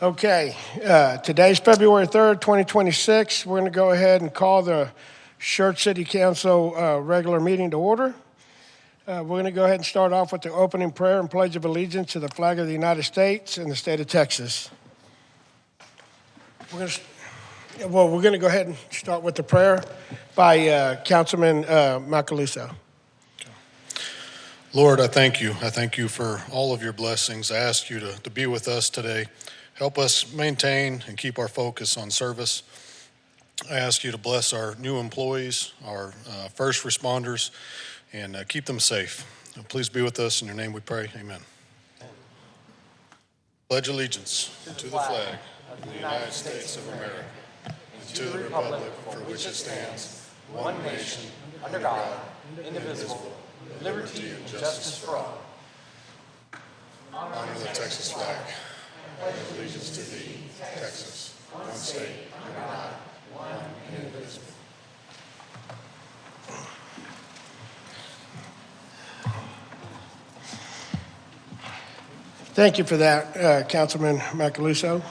Okay, today's February 3rd, 2026. We're going to go ahead and call the Schertz City Council regular meeting to order. We're going to go ahead and start off with the opening prayer and pledge of allegiance to the flag of the United States and the state of Texas. We're going to go ahead and start with the prayer by Councilman Macaluso. Lord, I thank you. I thank you for all of your blessings. I ask you to be with us today. Help us maintain and keep our focus on service. I ask you to bless our new employees, our first responders, and keep them safe. Please be with us. In your name we pray. Amen. Pledge allegiance to the flag of the United States of America and to the republic for which it stands, one nation, under God, indivisible, liberty and justice for all. Honor the Texas flag. Pledge allegiance to thee, Texas, one state, under God, one and indivisible. Thank you for that, Councilman Macaluso.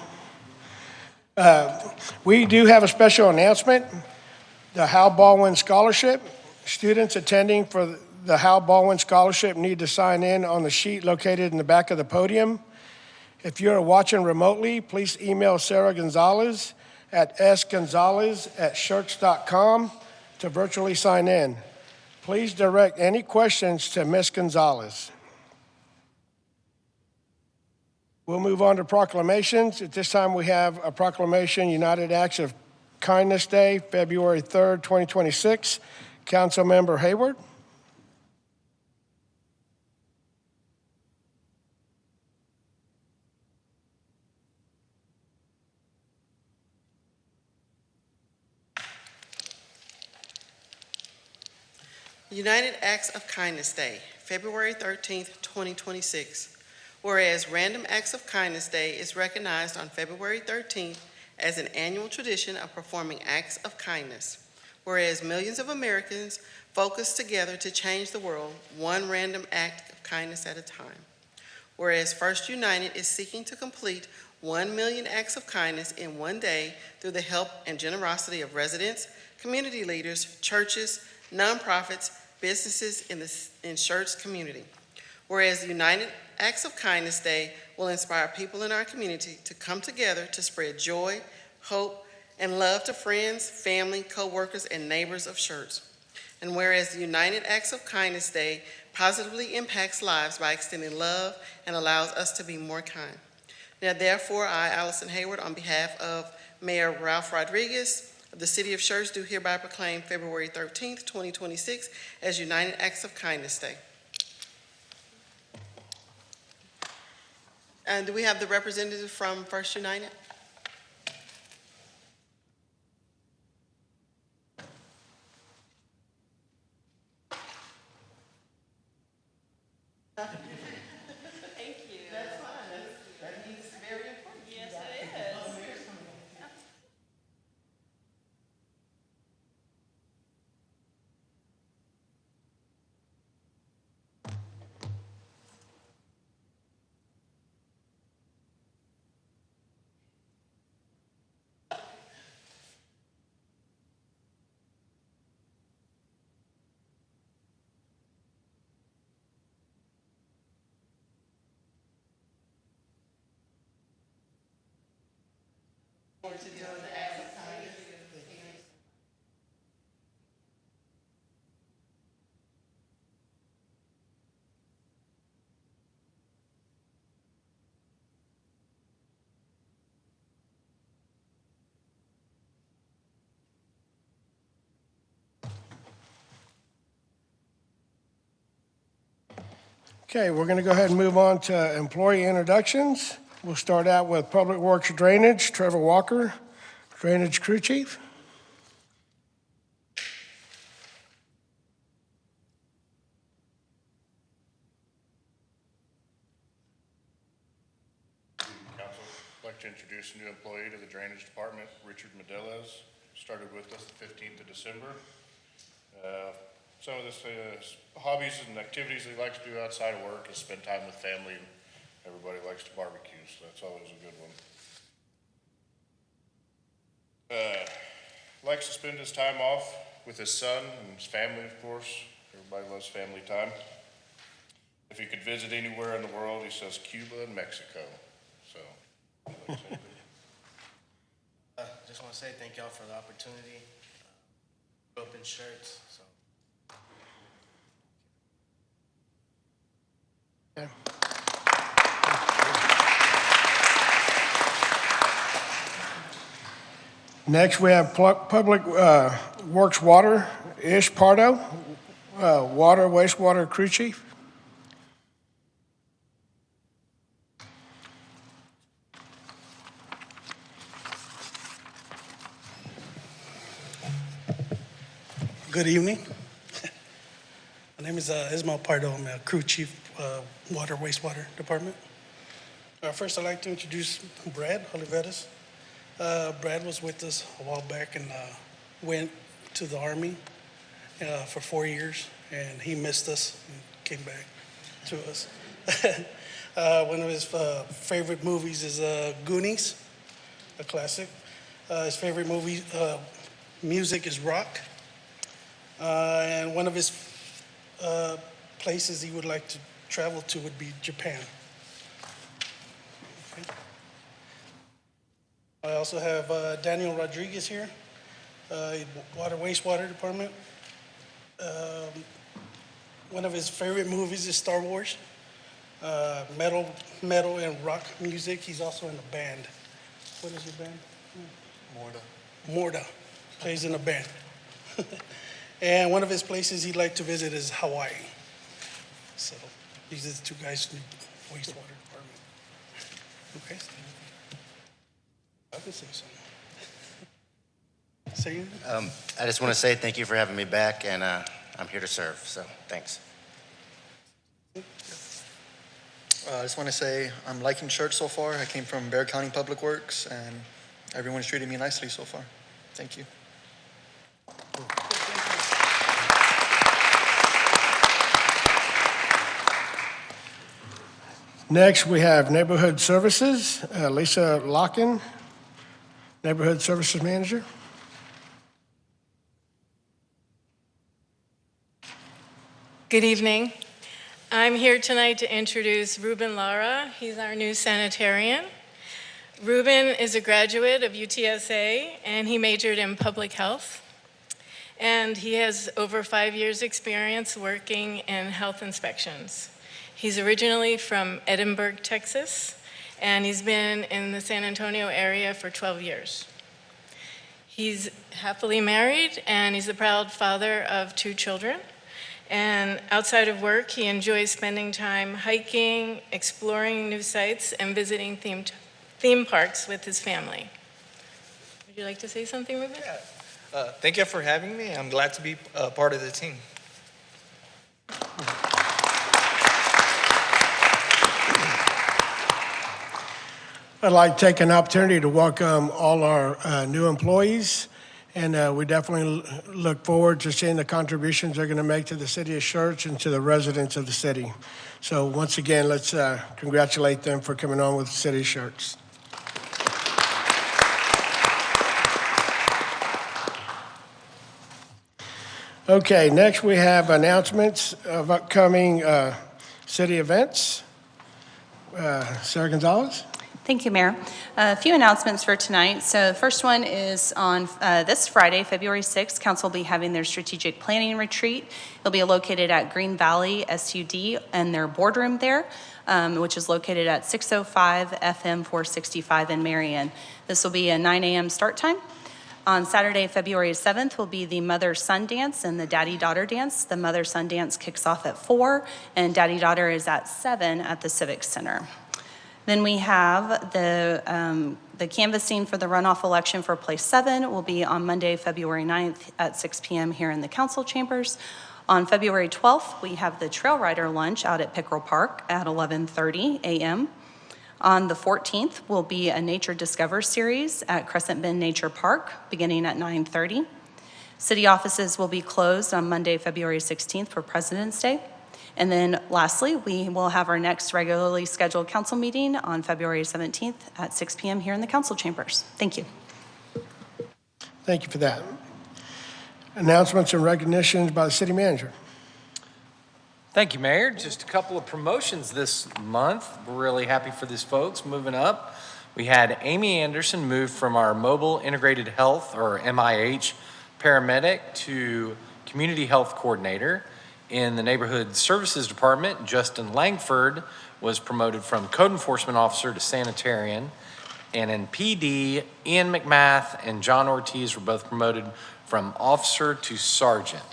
We do have a special announcement. The Hal Baldwin Scholarship. Students attending for the Hal Baldwin Scholarship need to sign in on the sheet located in the back of the podium. If you're watching remotely, please email Sarah Gonzalez at sgonzalez@schertz.com to virtually sign in. Please direct any questions to Ms. Gonzalez. We'll move on to proclamations. At this time, we have a proclamation, United Acts of Kindness Day, February 3rd, 2026. Councilmember Hayward. United Acts of Kindness Day, February 13th, 2026. Whereas Random Acts of Kindness Day is recognized on February 13th as an annual tradition of performing acts of kindness. Whereas millions of Americans focus together to change the world, one random act of kindness at a time. Whereas First United is seeking to complete 1 million acts of kindness in one day through the help and generosity of residents, community leaders, churches, nonprofits, businesses in the Schertz community. Whereas the United Acts of Kindness Day will inspire people in our community to come together to spread joy, hope, and love to friends, family, co-workers, and neighbors of Schertz. And whereas the United Acts of Kindness Day positively impacts lives by extending love and allows us to be more kind. Now, therefore, I, Allison Hayward, on behalf of Mayor Ralph Rodriguez of the City of Schertz, do hereby proclaim February 13th, 2026 as United Acts of Kindness Day. And do we have the representative from First United? Thank you. That's fine. That means it's very important. Yes, it is. Okay, we're going to go ahead and move on to employee introductions. We'll start out with Public Works Drainage, Trevor Walker, Drainage Crew Chief. Council, I'd like to introduce a new employee to the Drainage Department, Richard Medeles. Started with us the 15th of December. Some of his hobbies and activities he likes to do outside of work is spend time with family. Everybody likes to barbecue, so that's always a good one. Likes to spend his time off with his son and his family, of course. Everybody loves family time. If he could visit anywhere in the world, he says Cuba and Mexico. So, just want to say thank y'all for the opportunity. Grew up in Schertz, so. Okay. Next, we have Public Works Water, Ish Pardo, Water Wastewater Crew Chief. Good evening. My name is Ismail Pardo. I'm a crew chief, Water Wastewater Department. First, I'd like to introduce Brad Oliveras. Brad was with us a while back and went to the Army for 4 years, and he missed us and came back to us. One of his favorite movies is Goonies, a classic. His favorite movie, music is rock. And one of his places he would like to travel to would be Japan. Okay. I also have Daniel Rodriguez here, Water Wastewater Department. One of his favorite movies is Star Wars. Metal and rock music. He's also in a band. What is your band? Morda. Plays in a band. And one of his places he'd like to visit is Hawaii. So these are the two guys in the wastewater department. Okay. I can say something. Say anything? I just want to say thank you for having me back, and I'm here to serve, so thanks. I just want to say I'm liking church so far. I came from Bexar County Public Works, and everyone's treated me nicely so far. Thank you. Next, we have Neighborhood Services, Lisa Locken, Neighborhood Services Manager. Good evening. I'm here tonight to introduce Ruben Lara. He's our new sanitarian. Ruben is a graduate of UTSA, and he majored in public health. And he has over 5 years' experience working in health inspections. He's originally from Edinburgh, Texas, and he's been in the San Antonio area for 12 years. He's happily married, and he's the proud father of 2 children. And outside of work, he enjoys spending time hiking, exploring new sites, and visiting theme parks with his family. Would you like to say something, Ruben? Yeah. Thank you for having me. I'm glad to be part of the team. I'd like to take an opportunity to welcome all our new employees, and we definitely look forward to seeing the contributions they're going to make to the city of Schertz and to the residents of the city. So once again, let's congratulate them for coming on with the city of Schertz. Okay, next we have announcements of upcoming city events. Sarah Gonzalez. Thank you, Mayor. A few announcements for tonight. So the first one is on this Friday, February 6th, Council will be having their strategic planning retreat. It'll be located at Green Valley SUD and their boardroom there, which is located at 605 FM 465 in Marion. This will be a 9 a.m. start time. On Saturday, February 7th, will be the Mother-Son Dance and the Daddy-Daughter Dance. The Mother-Son Dance kicks off at 4, and Daddy-Daughter is at 7 at the Civic Center. Then we have the canvassing for the runoff election for Place 7 will be on Monday, February 9th at 6 p.m. here in the council chambers. On February 12th, we have the Trail Rider Lunch out at Pickerel Park at 11:30 a.m. On the 14th will be a Nature Discover series at Crescent Bend Nature Park beginning at 9:30. City offices will be closed on Monday, February 16th for President's Day. And then lastly, we will have our next regularly scheduled council meeting on February 17th at 6 p.m. here in the council chambers. Thank you. Thank you for that. Announcements and recognitions by the city manager. Thank you, Mayor. Just a couple of promotions this month. We're really happy for these folks moving up. We had Amy Anderson move from our Mobile Integrated Health, or MIH, paramedic to Community Health Coordinator. In the Neighborhood Services Department, Justin Langford was promoted from Code Enforcement Officer to Sanitarian. And in PD, Ian McMath and John Ortiz were both promoted from Officer to Sergeant.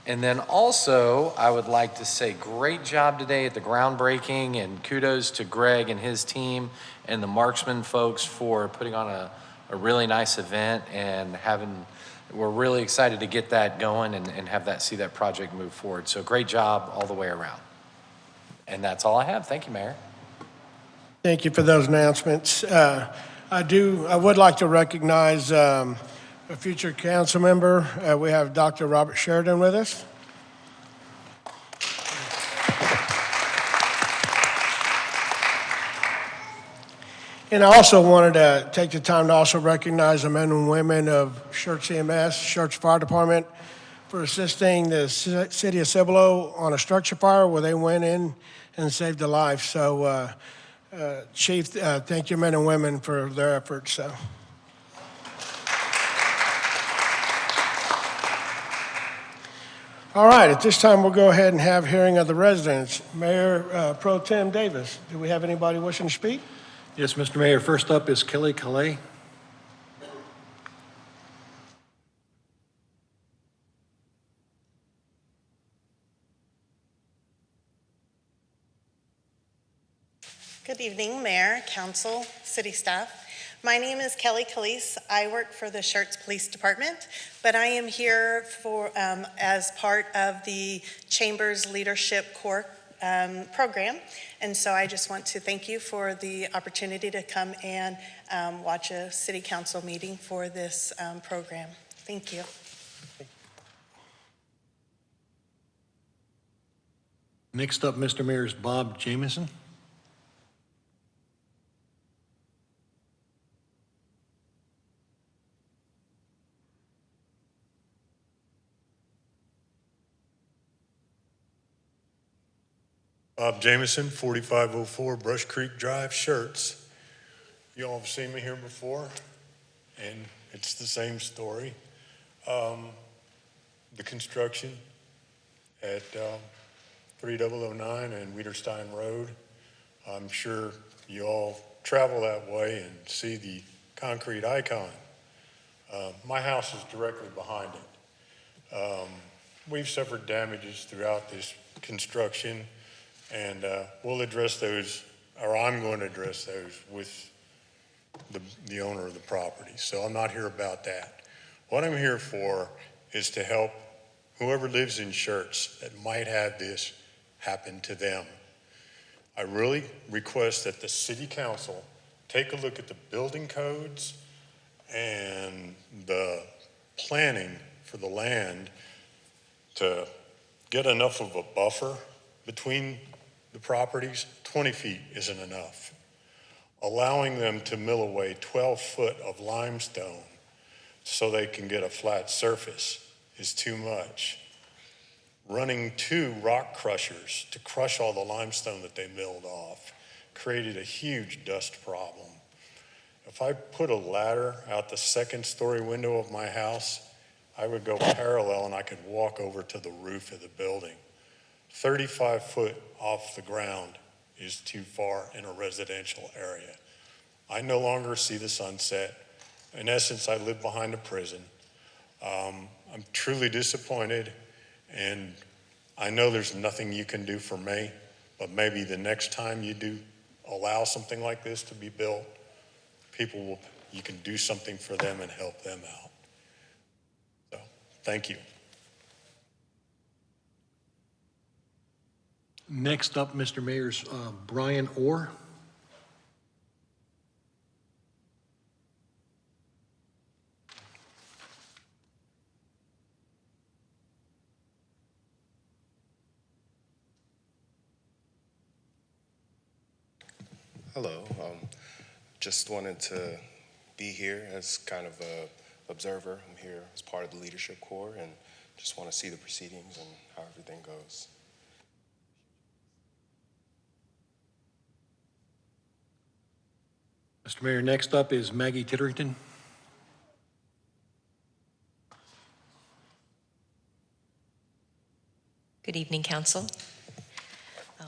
And then also, I would like to say great job today at the groundbreaking, and kudos to Greg and his team and the Marksman folks for putting on a really nice event and we're really excited to get that going and see that project move forward. So great job all the way around. And that's all I have. Thank you, Mayor. Thank you for those announcements. I would like to recognize a future council member. We have Dr. Robert Sheridan with us. And I also wanted to take the time to also recognize the men and women of Schertz EMS, Schertz Fire Department, for assisting the city of Cibolo on a structure fire where they went in and saved a life. So, Chief, thank you, men and women, for their efforts. So. All right, at this time, we'll go ahead and have hearing of the residents. Mayor Pro Tem Davis, do we have anybody wishing to speak? Yes, Mr. Mayor. First up is Kelly Calais. Good evening, Mayor, Council, City staff. My name is Kelly Calise. I work for the Schertz Police Department, but I am here for as part of the Chamber's Leadership Corps program. And so I just want to thank you for the opportunity to come and watch a City Council meeting for this program. Thank you. Next up, Mr. Mayor, is Bob Jamison. Bob Jamison, 4504 Brush Creek Drive, Schertz. You all have seen me here before, and it's the same story. The construction at 3009 and Wiederstein Road. I'm sure you all travel that way and see the concrete icon. My house is directly behind it. We've suffered damages throughout this construction, and we'll address those, or I'm going to address those with the owner of the property. So I'm not here about that. What I'm here for is to help whoever lives in Schertz that might have this happen to them. I really request that the city council take a look at the building codes and the planning for the land to get enough of a buffer between the properties. 20 feet isn't enough. Allowing them to mill away 12 foot of limestone so they can get a flat surface is too much. Running 2 rock crushers to crush all the limestone that they milled off created a huge dust problem. If I put a ladder out the 2nd-story window of my house, I would go parallel and I could walk over to the roof of the building. 35 foot off the ground is too far in a residential area. I no longer see the sunset. In essence, I live behind a prison. I'm truly disappointed, and I know there's nothing you can do for me, but maybe the next time you do allow something like this to be built, you can do something for them and help them out. So, thank you. Next up, Mr. Mayor, is Brian Orr. Hello. Just wanted to be here as kind of a observer. I'm here as part of the leadership corps and just want to see the proceedings and how everything goes. Mr. Mayor, next up is Maggie Titterington. Good evening, Council.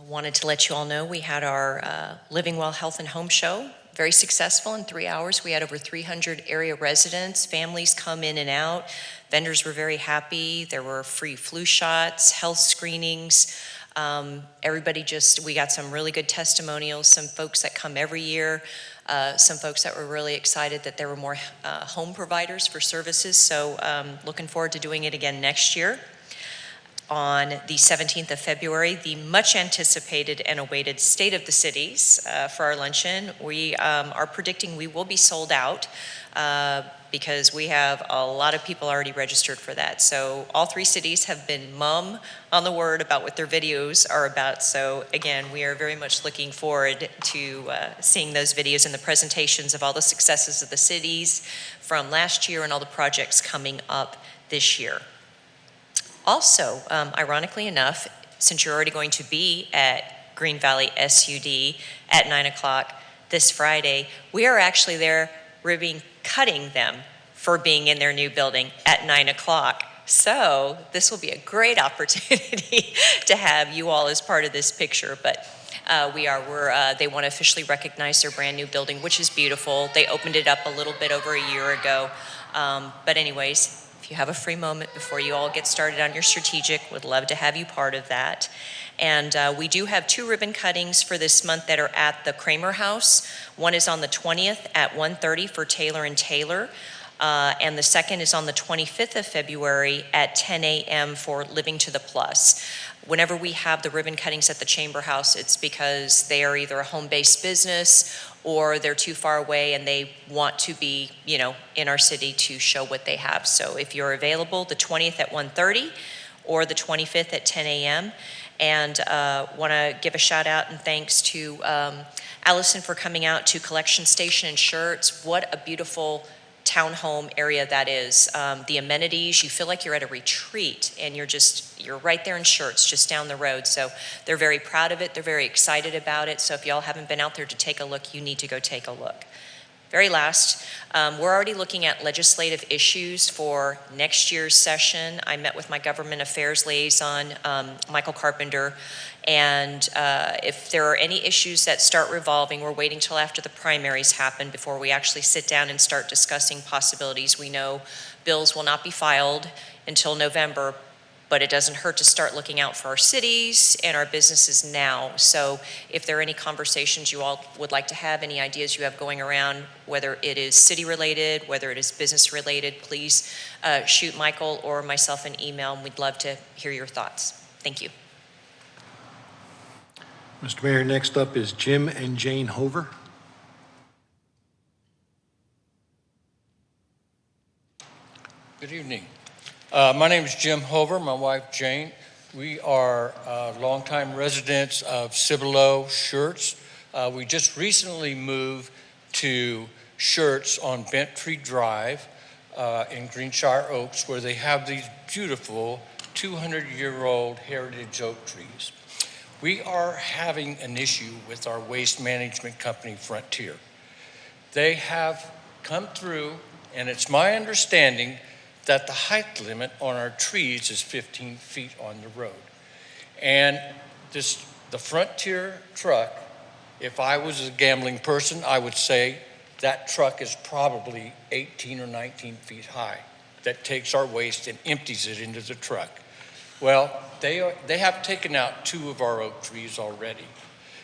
Wanted to let you all know we had our Living Well Health and Home Show. Very successful in 3 hours. We had over 300 area residents, families come in and out. Vendors were very happy. There were free flu shots, health screenings. We got some really good testimonials, some folks that come every year, some folks that were really excited that there were more home providers for services. So looking forward to doing it again next year. On the 17th of February, the much anticipated and awaited State of the Cities for our luncheon. We are predicting we will be sold out because we have a lot of people already registered for that. So all 3 cities have been mum on the word about what their videos are about. So again, we are very much looking forward to seeing those videos and the presentations of all the successes of the cities from last year and all the projects coming up this year. Also, ironically enough, since you're already going to be at Green Valley SUD at 9 o'clock this Friday, we are actually there ribbon cutting them for being in their new building at 9 o'clock. So this will be a great opportunity to have you all as part of this picture. But they want to officially recognize their brand new building, which is beautiful. They opened it up a little bit over a year ago. But anyways, if you have a free moment before you all get started on your strategic, would love to have you part of that. And we do have 2 ribbon cuttings for this month that are at the Kramer House. One is on the 20th at 1:30 for Taylor & Taylor. And the second is on the 25th of February at 10 a.m. for Living to the Plus. Whenever we have the ribbon cuttings at the Chamber House, it's because they are either a home-based business or they're too far away and they want to be, in our city to show what they have. So if you're available, the 20th at 1:30 or the 25th at 10 a.m. And want to give a shout out and thanks to Allison for coming out to Collection Station in Schertz. What a beautiful townhome area that is. The amenities, you feel like you're at a retreat and you're right there in Schertz, just down the road. So they're very proud of it. They're very excited about it. So if y'all haven't been out there to take a look, you need to go take a look. Very last, we're already looking at legislative issues for next year's session. I met with my government affairs liaison, Michael Carpenter, and if there are any issues that start revolving, we're waiting till after the primaries happen before we actually sit down and start discussing possibilities. We know bills will not be filed until November, but it doesn't hurt to start looking out for our cities and our businesses now. So if there are any conversations you all would like to have, any ideas you have going around, whether it is city related, whether it is business related, please shoot Michael or myself an email and we'd love to hear your thoughts. Thank you. Mr. Mayor, next up is Jim and Jane Hover. Good evening. My name is Jim Hover, my wife Jane. We are longtime residents of Cibolo, Schertz. We just recently moved to Schertz on Bent Tree Drive in Greenshire Oaks, where they have these beautiful 200-year-old heritage oak trees. We are having an issue with our waste management company, Frontier. They have come through, and it's my understanding that the height limit on our trees is 15 feet on the road. And the Frontier truck, if I was a gambling person, I would say that truck is probably 18 or 19 feet high that takes our waste and empties it into the truck. Well, they have taken out 2 of our oak trees already.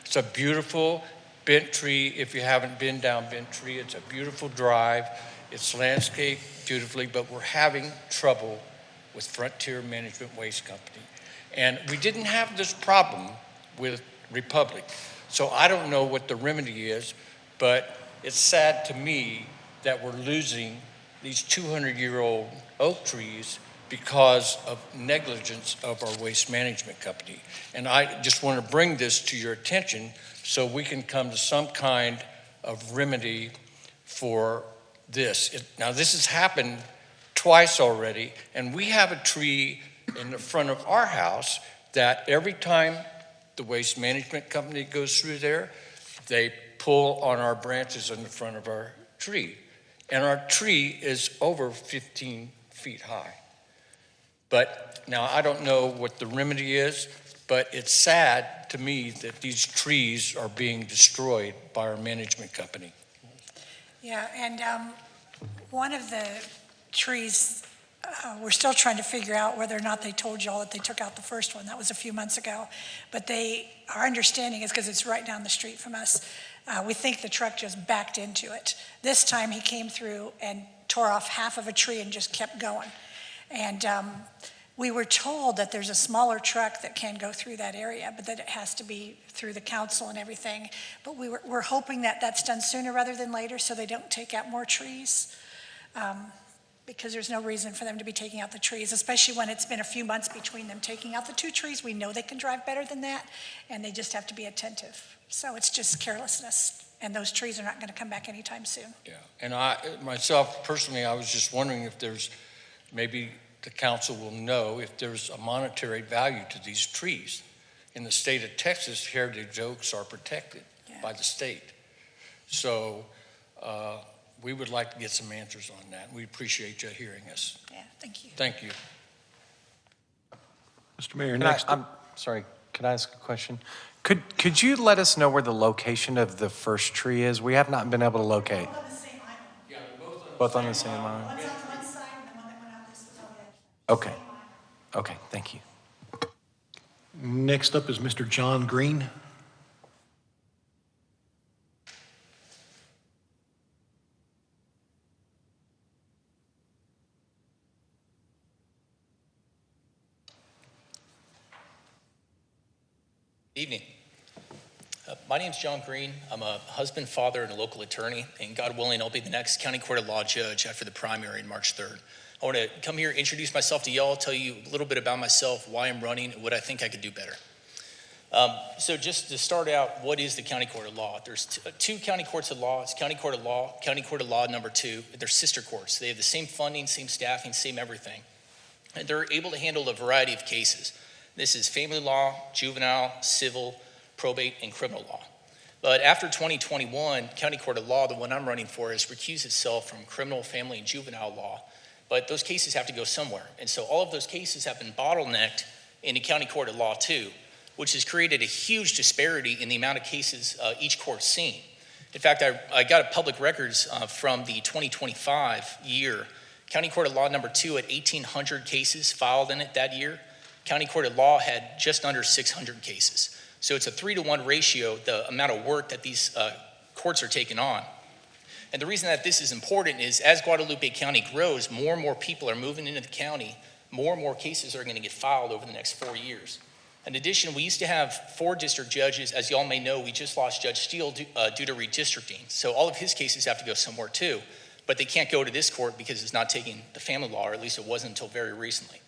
It's a beautiful bent tree. If you haven't been down Bent Tree, it's a beautiful drive. It's landscaped beautifully, but we're having trouble with Frontier Management Waste Company. And we didn't have this problem with Republic. So I don't know what the remedy is, but it's sad to me that we're losing these 200-year-old oak trees because of negligence of our waste management company. And I just want to bring this to your attention so we can come to some kind of remedy for this. Now, this has happened twice already, and we have a tree in the front of our house that every time the waste management company goes through there, they pull on our branches in the front of our tree. And our tree is over 15 feet high. But now I don't know what the remedy is, but it's sad to me that these trees are being destroyed by our management company. Yeah, and one of the trees, we're still trying to figure out whether or not they told you all that they took out the first one. That was a few months ago. But our understanding is, because it's right down the street from us, we think the truck just backed into it. This time he came through and tore off half of a tree and just kept going. And we were told that there's a smaller truck that can go through that area, but that it has to be through the council and everything. But we're hoping that that's done sooner rather than later, so they don't take out more trees. Because there's no reason for them to be taking out the trees, especially when it's been a few months between them taking out the 2 trees. We know they can drive better than that, and they just have to be attentive. So it's just carelessness, and those trees are not going to come back anytime soon. Yeah, and myself personally, I was just wondering if there's, maybe the council will know if there's a monetary value to these trees. In the state of Texas, heritage oaks are protected by the state. So we would like to get some answers on that. We appreciate you hearing us. Yeah, thank you. Thank you. Mr. Mayor, next. I'm sorry, could I ask a question? Could you let us know where the location of the first tree is? We have not been able to locate. Both on the same island. Yeah, Both on the same island? One's on one side, and the one that went out this was on the other. Okay. Okay, thank you. Next up is Mr. John Green. Evening. My name's John Green. I'm a husband, father, and a local attorney, and God willing, I'll be the next county court of law judge after the primary on March 3rd. I want to come here, introduce myself to y'all, tell you a little bit about myself, why I'm running, and what I think I could do better. So just to start out, what is the county court of law? There's 2 county courts of law. It's county court of law number 2. They're sister courts. They have the same funding, same staffing, same everything. And they're able to handle a variety of cases. This is family law, juvenile, civil, probate, and criminal law. But after 2021, County Court of Law, the one I'm running for, has recused itself from criminal, family, and juvenile law. But those cases have to go somewhere. And so all of those cases have been bottlenecked into County Court of Law 2, which has created a huge disparity in the amount of cases each court's seen. In fact, I got a public records from the 2025 year. County Court of Law number 2 had 1,800 cases filed in it that year. County Court of Law had just under 600 cases. So it's a 3-to-1 ratio, the amount of work that these courts are taking on. And the reason that this is important is as Guadalupe County grows, more and more people are moving into the county, more and more cases are going to get filed over the next 4 years. In addition, we used to have 4 district judges. As y'all may know, we just lost Judge Steele due to redistricting. So all of his cases have to go somewhere too, but they can't go to this court because it's not taking the family law, or at least it wasn't until very recently.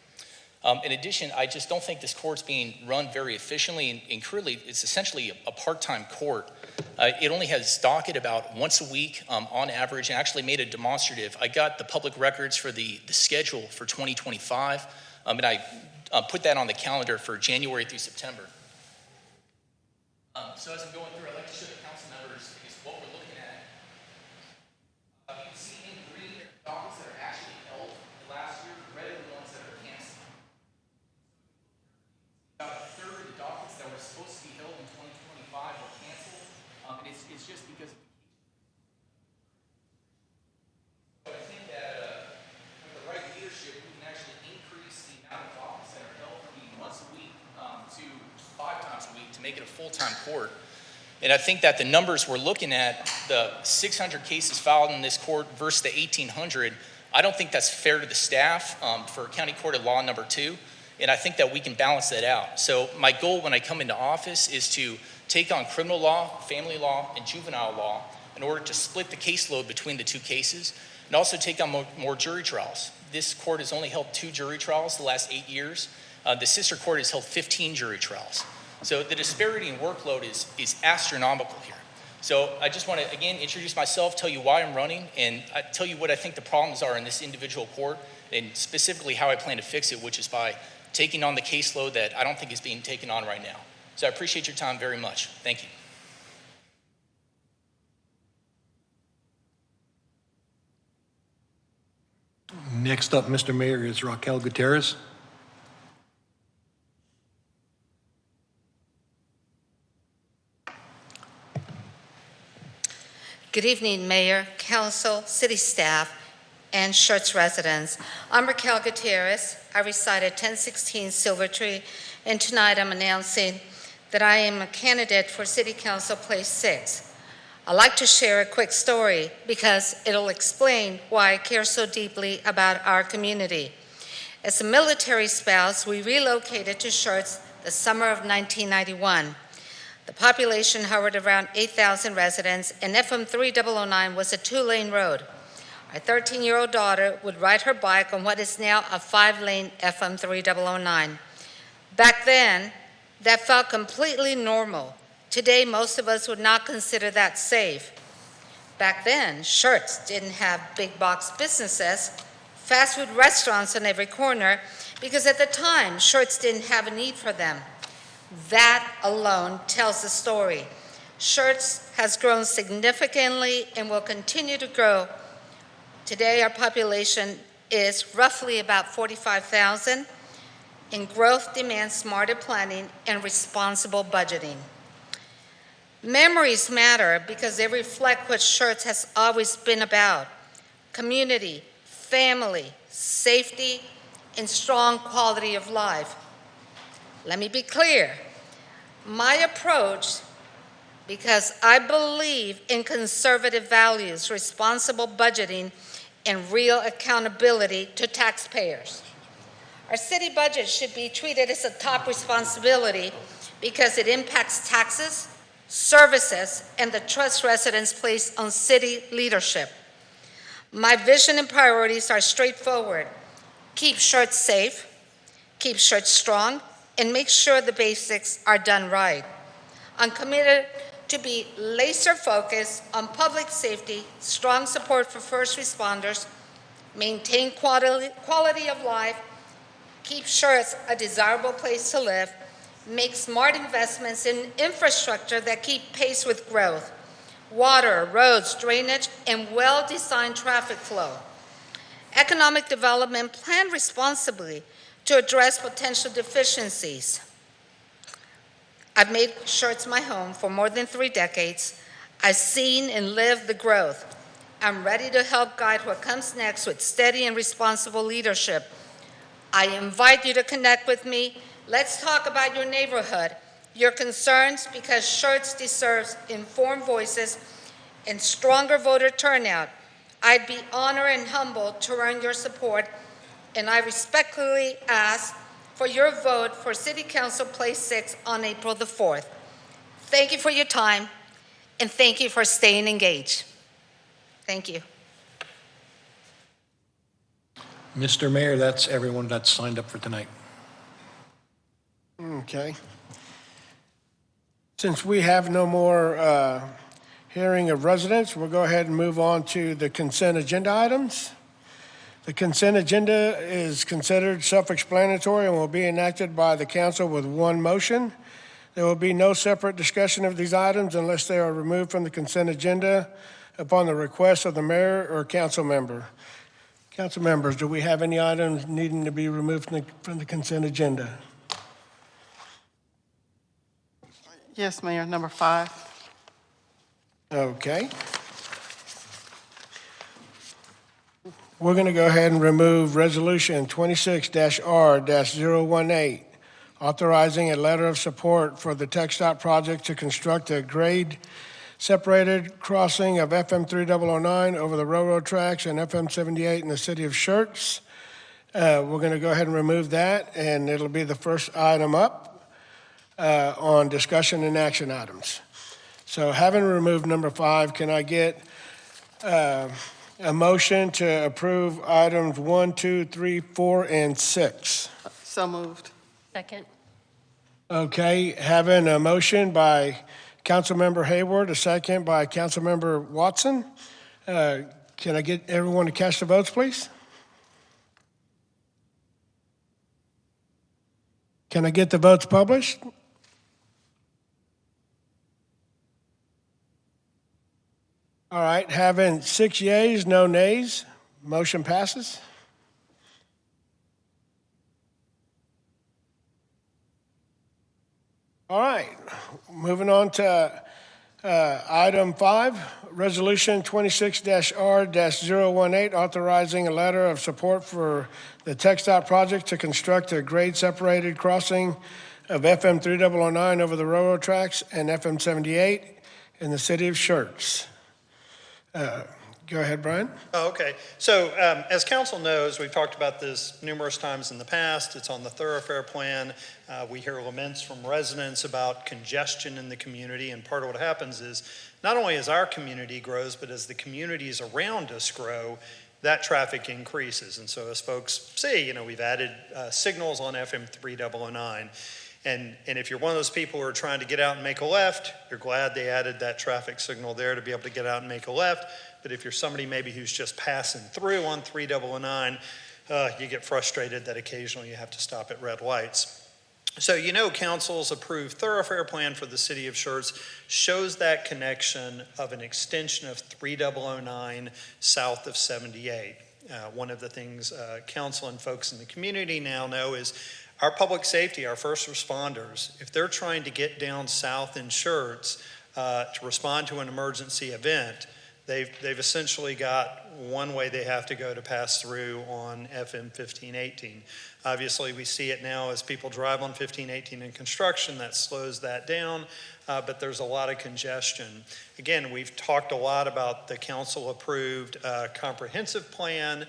In addition, I just don't think this court's being run very efficiently, and currently it's essentially a part-time court. It only has docket about once a week on average, and actually made a demonstrative. I got the public records for the schedule for 2025, and I put that on the calendar for January through September. So as I'm going through, I'd like to show the council members is what we're looking at. You can see in green dockets that are actually held last year, red are the ones that are canceled. About a third of the dockets that were supposed to be held in 2025 were canceled, and it's just because of so I think that with the right leadership, we can actually increase the amount of dockets that are held from once a week to 5 times a week to make it a full-time court. And I think that the numbers we're looking at, the 600 cases filed in this court versus the 1,800, I don't think that's fair to the staff for County Court of Law number 2. And I think that we can balance that out. So my goal when I come into office is to take on criminal law, family law, and juvenile law in order to split the caseload between the 2 cases, and also take on more jury trials. This court has only held 2 jury trials the last 8 years. The sister court has held 15 jury trials. So the disparity in workload is astronomical here. So I just want to, again, introduce myself, tell you why I'm running, and tell you what I think the problems are in this individual court, and specifically how I plan to fix it, which is by taking on the caseload that I don't think is being taken on right now. So I appreciate your time very much. Thank you. Next up, Mr. Mayor, is Raquel Gutierrez. Good evening, Mayor, Council, City staff, and Schertz residents. I'm Raquel Gutierrez. I reside at 1016 Silvertree, and tonight I'm announcing that I am a candidate for City Council Place 6. I'd like to share a quick story because it'll explain why I care so deeply about our community. As a military spouse, we relocated to Schertz the summer of 1991. The population hovered around 8,000 residents, and FM 3009 was a 2-lane road. Our 13-year-old daughter would ride her bike on what is now a 5-lane FM 3009. Back then, that felt completely normal. Today, most of us would not consider that safe. Back then, Schertz didn't have big box businesses, fast food restaurants on every corner, because at the time, Schertz didn't have a need for them. That alone tells the story. Schertz has grown significantly and will continue to grow. Today, our population is roughly about 45,000, and growth demands smarter planning and responsible budgeting. Memories matter because they reflect what Schertz has always been about: community, family, safety, and strong quality of life. Let me be clear. My approach, because I believe in conservative values, responsible budgeting, and real accountability to taxpayers. Our city budget should be treated as a top responsibility because it impacts taxes, services, and the trust residents place on city leadership. My vision and priorities are straightforward. Keep Schertz safe, keep Schertz strong, and make sure the basics are done right. I'm committed to be laser focused on public safety, strong support for first responders, maintain quality of life, keep Schertz a desirable place to live, make smart investments in infrastructure that keep pace with growth, water, roads, drainage, and well-designed traffic flow. Economic development planned responsibly to address potential deficiencies. I've made Schertz my home for more than 3 decades. I've seen and lived the growth. I'm ready to help guide what comes next with steady and responsible leadership. I invite you to connect with me. Let's talk about your neighborhood, your concerns, because Schertz deserves informed voices and stronger voter turnout. I'd be honored and humbled to earn your support, and I respectfully ask for your vote for City Council Place 6 on April the 4th. Thank you for your time, and thank you for staying engaged. Thank you. Mr. Mayor, that's everyone that's signed up for tonight. Okay. Since we have no more hearing of residents, we'll go ahead and move on to the consent agenda items. The consent agenda is considered self-explanatory and will be enacted by the council with one motion. There will be no separate discussion of these items unless they are removed from the consent agenda upon the request of the mayor or council member. Council members, do we have any items needing to be removed from the consent agenda? Yes, Mayor, number 5. Okay. We're going to go ahead and remove Resolution 26-R-018, authorizing a letter of support for the TxDOT project to construct a grade-separated crossing of FM 3009 over the railroad tracks and FM 78 in the city of Schertz. We're going to go ahead and remove that, and it'll be the first item up on discussion and action items. So having removed number 5, can I get a motion to approve items 1, 2, 3, 4, and 6? So moved. Second. Okay, having a motion by Councilmember Hayward, a second by Councilmember Watson. Can I get everyone to cast the votes, please? Can I get the votes published? All right, having 6 yeas, no nays, motion passes. All right, moving on to item 5, Resolution 26-R-018, authorizing a letter of support for the TxDOT project to construct a grade-separated crossing of FM 3009 over the railroad tracks and FM 78 in the city of Schertz. Go ahead, Brian. Oh, okay. So as council knows, we've talked about this numerous times in the past. It's on the thoroughfare plan. We hear laments from residents about congestion in the community, and part of what happens is not only as our community grows, but as the communities around us grow, that traffic increases. And so as folks see, we've added signals on FM 3009. And if you're one of those people who are trying to get out and make a left, you're glad they added that traffic signal there to be able to get out and make a left. But if you're somebody maybe who's just passing through on 3009, you get frustrated that occasionally you have to stop at red lights. So council's approved thoroughfare plan for the city of Schertz shows that connection of an extension of 3009 south of 78. One of the things council and folks in the community now know is our public safety, our first responders, if they're trying to get down south in Schertz to respond to an emergency event, they've essentially got one way they have to go to pass through on FM 1518. Obviously, we see it now as people drive on 1518 in construction, that slows that down, but there's a lot of congestion. Again, we've talked a lot about the council-approved comprehensive plan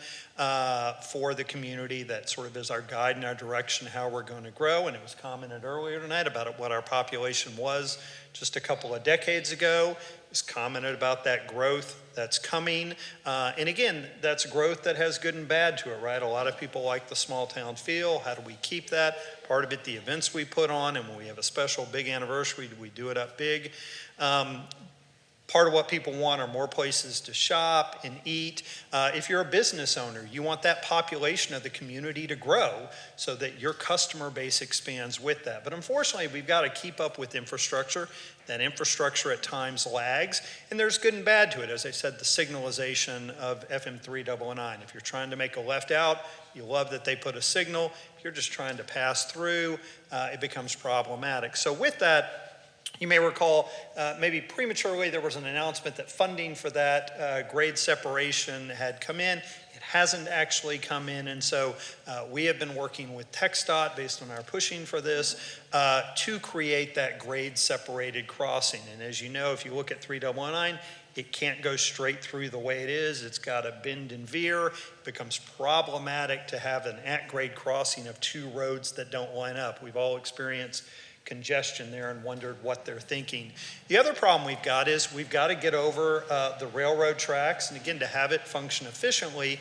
for the community that sort of is our guide and our direction how we're going to grow, and it was commented earlier tonight about what our population was just a couple of decades ago. It was commented about that growth that's coming. And again, that's growth that has good and bad to it, right? A lot of people like the small town feel. How do we keep that? Part of it, the events we put on, and when we have a special big anniversary, we do it up big. Part of what people want are more places to shop and eat. If you're a business owner, you want that population of the community to grow so that your customer base expands with that. But unfortunately, we've got to keep up with infrastructure. That infrastructure at times lags, and there's good and bad to it. As I said, the signalization of FM 3009. If you're trying to make a left out, you love that they put a signal. If you're just trying to pass through, it becomes problematic. So with that, you may recall, maybe prematurely, there was an announcement that funding for that grade separation had come in. It hasn't actually come in, and so we have been working with TxDOT based on our pushing for this to create that grade separated crossing. And as you know, if you look at 3009, it can't go straight through the way it is. It's got a bend and veer. It becomes problematic to have an at-grade crossing of two roads that don't line up. We've all experienced congestion there and wondered what they're thinking. The other problem we've got is we've got to get over the railroad tracks, and again, to have it function efficiently,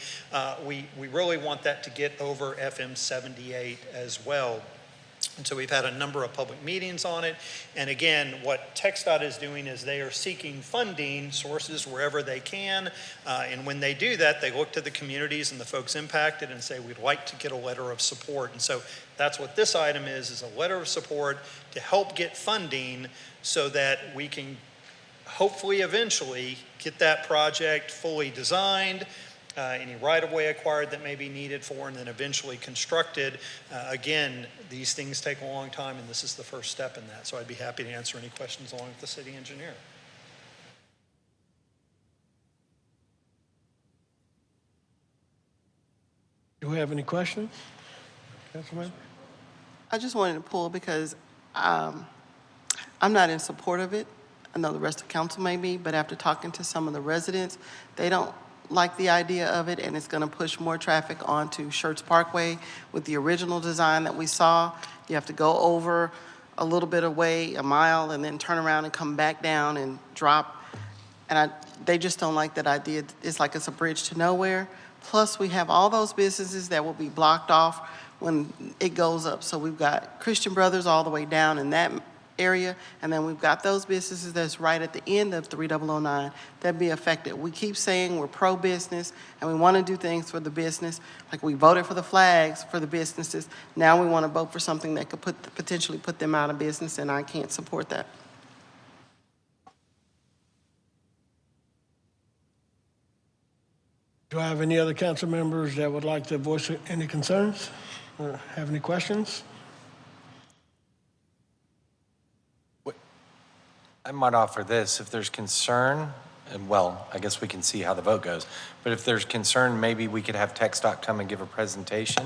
we really want that to get over FM 78 as well. And so we've had a number of public meetings on it. And again, what TxDOT is doing is they are seeking funding sources wherever they can. And when they do that, they look to the communities and the folks impacted and say, we'd like to get a letter of support. And so that's what this item is a letter of support to help get funding so that we can hopefully eventually get that project fully designed, any right-of-way acquired that may be needed for, and then eventually constructed. Again, these things take a long time, and this is the first step in that. So I'd be happy to answer any questions along with the city engineer. Do we have any questions? Councilman? I just wanted to pull because I'm not in support of it. I know the rest of council may be, but after talking to some of the residents, they don't like the idea of it, and it's going to push more traffic onto Schertz Parkway with the original design that we saw. You have to go over a little bit away, a mile, and then turn around and come back down and drop. And they just don't like that idea. It's like it's a bridge to nowhere. Plus, we have all those businesses that will be blocked off when it goes up. So we've got Christian Brothers all the way down in that area, and then we've got those businesses that's right at the end of 3009 that be affected. We keep saying we're pro-business and we want to do things for the business, like we voted for the flags for the businesses. Now we want to vote for something that could potentially put them out of business, and I can't support that. Do I have any other council members that would like to voice any concerns or have any questions? I might offer this, if there's concern, and well, I guess we can see how the vote goes, but if there's concern, maybe we could have TxDOT come and give a presentation,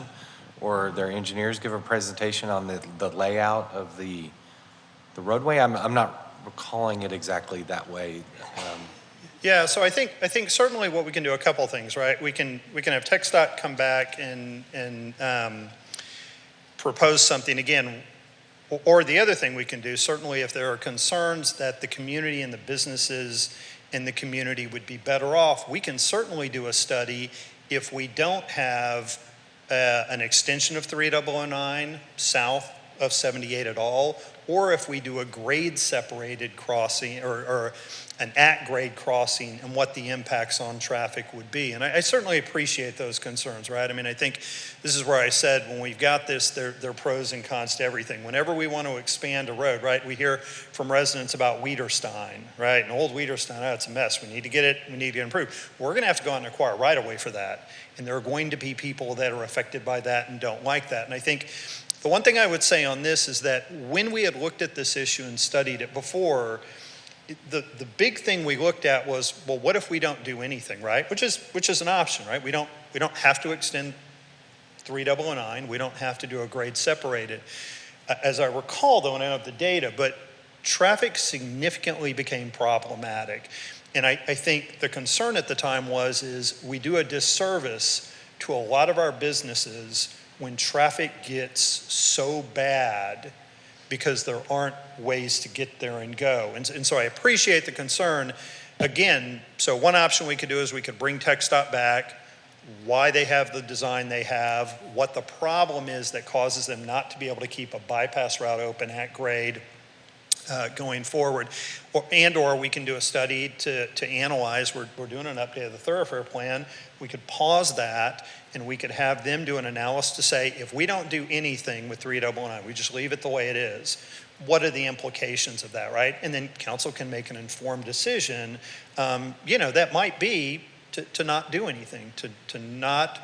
or their engineers give a presentation on the layout of the roadway. I'm not recalling it exactly that way. Yeah, so I think certainly what we can do, a couple of things, right? We can have TxDOT come back and propose something again, or the other thing we can do, certainly if there are concerns that the community and the businesses in the community would be better off, we can certainly do a study if we don't have an extension of 3009 south of 78 at all, or if we do a grade separated crossing or an at-grade crossing and what the impacts on traffic would be. And I certainly appreciate those concerns, right? I mean, I think this is where I said when we've got this, there are pros and cons to everything. Whenever we want to expand a road, right, we hear from residents about Weiderstein, right? And old Weiderstein, oh, it's a mess. We need to get it, we need to get it improved. We're going to have to go out and acquire right-of-way for that. And there are going to be people that are affected by that and don't like that. And I think the one thing I would say on this is that when we had looked at this issue and studied it before, the big thing we looked at was, well, what if we don't do anything, right? Which is an option, right? We don't have to extend 3009. We don't have to do a grade separated. As I recall, though, and I don't have the data, but traffic significantly became problematic. And I think the concern at the time is we do a disservice to a lot of our businesses when traffic gets so bad because there aren't ways to get there and go. And so I appreciate the concern. Again, so one option we could do is we could bring TxDOT back, why they have the design they have, what the problem is that causes them not to be able to keep a bypass route open at grade going forward. Or we can do a study to analyze, we're doing an update of the thoroughfare plan, we could pause that and we could have them do an analysis to say, if we don't do anything with 3009, we just leave it the way it is, what are the implications of that, right? And then council can make an informed decision. That might be to not do anything, to not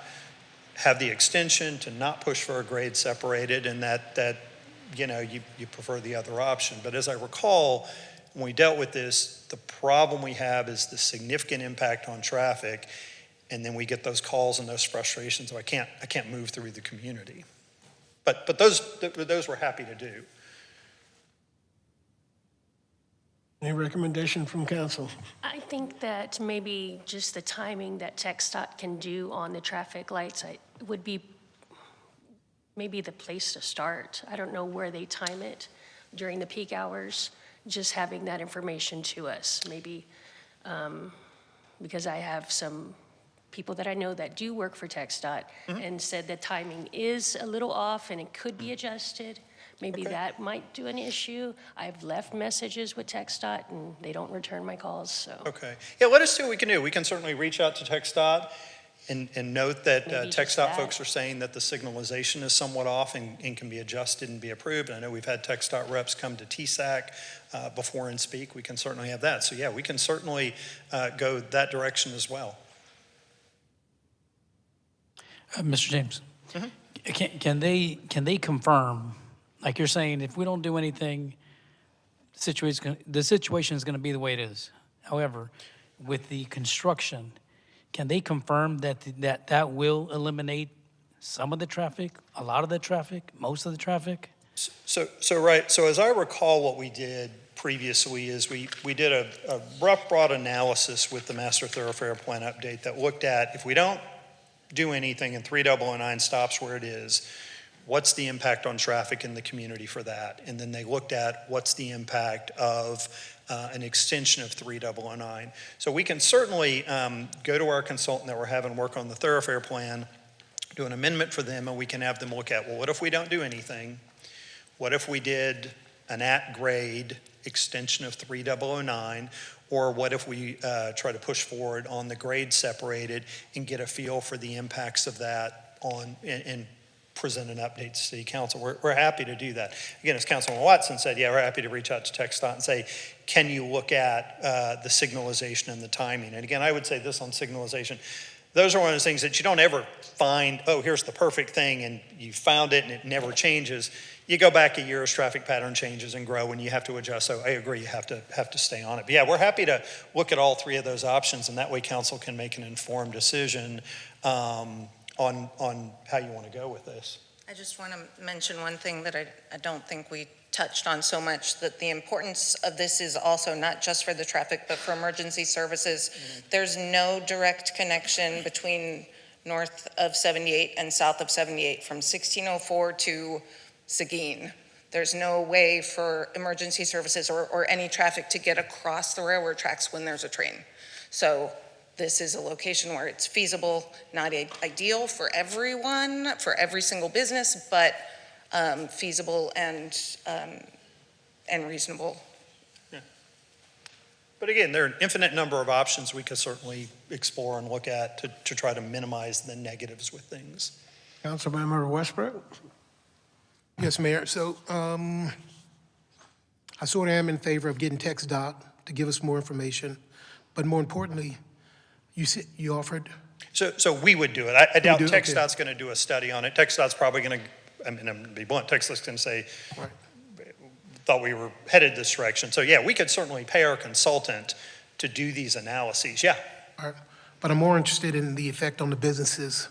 have the extension, to not push for a grade separated, and that you prefer the other option. But as I recall, when we dealt with this, the problem we have is the significant impact on traffic, and then we get those calls and those frustrations, so I can't move through the community. But those we're happy to do. Any recommendation from council? I think that maybe just the timing that TxDOT can do on the traffic lights would be maybe the place to start. I don't know where they time it during the peak hours, just having that information to us, maybe because I have some people that I know that do work for TxDOT and said the timing is a little off and it could be adjusted. Maybe that might do an issue. I've left messages with TxDOT and they don't return my calls, so. Okay. Yeah, let us see what we can do. We can certainly reach out to TxDOT and note that TxDOT folks are saying that the signalization is somewhat off and can be adjusted and be approved. And I know we've had TxDOT reps come to TSAC before and speak. We can certainly have that. So yeah, we can certainly go that direction as well. Mr. James, can they confirm, like you're saying, if we don't do anything, the situation is going to be the way it is. However, with the construction, can they confirm that will eliminate some of the traffic, a lot of the traffic, most of the traffic? So as I recall, what we did previously is we did a rough, broad analysis with the Master Thoroughfare Plan update that looked at, if we don't do anything and 3009 stops where it is, what's the impact on traffic in the community for that? And then they looked at what's the impact of an extension of 3009. So we can certainly go to our consultant that we're having work on the thoroughfare plan, do an amendment for them, and we can have them look at, well, what if we don't do anything? What if we did an at-grade extension of 3009, or what if we try to push forward on the grade separated and get a feel for the impacts of that and present an update to City Council? We're happy to do that. Again, as Councilman Watson said, yeah, we're happy to reach out to TxDOT and say, can you look at the signalization and the timing? And again, I would say this on signalization. Those are one of those things that you don't ever find, oh, here's the perfect thing, and you found it and it never changes. You go back a year as traffic pattern changes and grow, and you have to adjust. So I agree, you have to stay on it. But yeah, we're happy to look at all three of those options, and that way council can make an informed decision on how you want to go with this. I just want to mention one thing that I don't think we touched on so much, that the importance of this is also not just for the traffic, but for emergency services. There's no direct connection between north of 78 and south of 78 from 1604 to Seguin. There's no way for emergency services or any traffic to get across the railroad tracks when there's a train. So this is a location where it's feasible, not ideal for everyone, for every single business, but feasible and reasonable. Yeah. But again, there are an infinite number of options we could certainly explore and look at to try to minimize the negatives with things. Councilmember Westbrook? Yes, Mayor. So I sort of am in favor of getting TxDOT to give us more information, but more importantly, you offered. So we would do it. I doubt okay. TxDOT's going to do a study on it. TxDOT's probably going to, I mean, I'm going to be blunt, TxDOT's going to say, right, thought we were headed this direction. So yeah, we could certainly pay our consultant to do these analyses, yeah. All right. But I'm more interested in the effect on the businesses.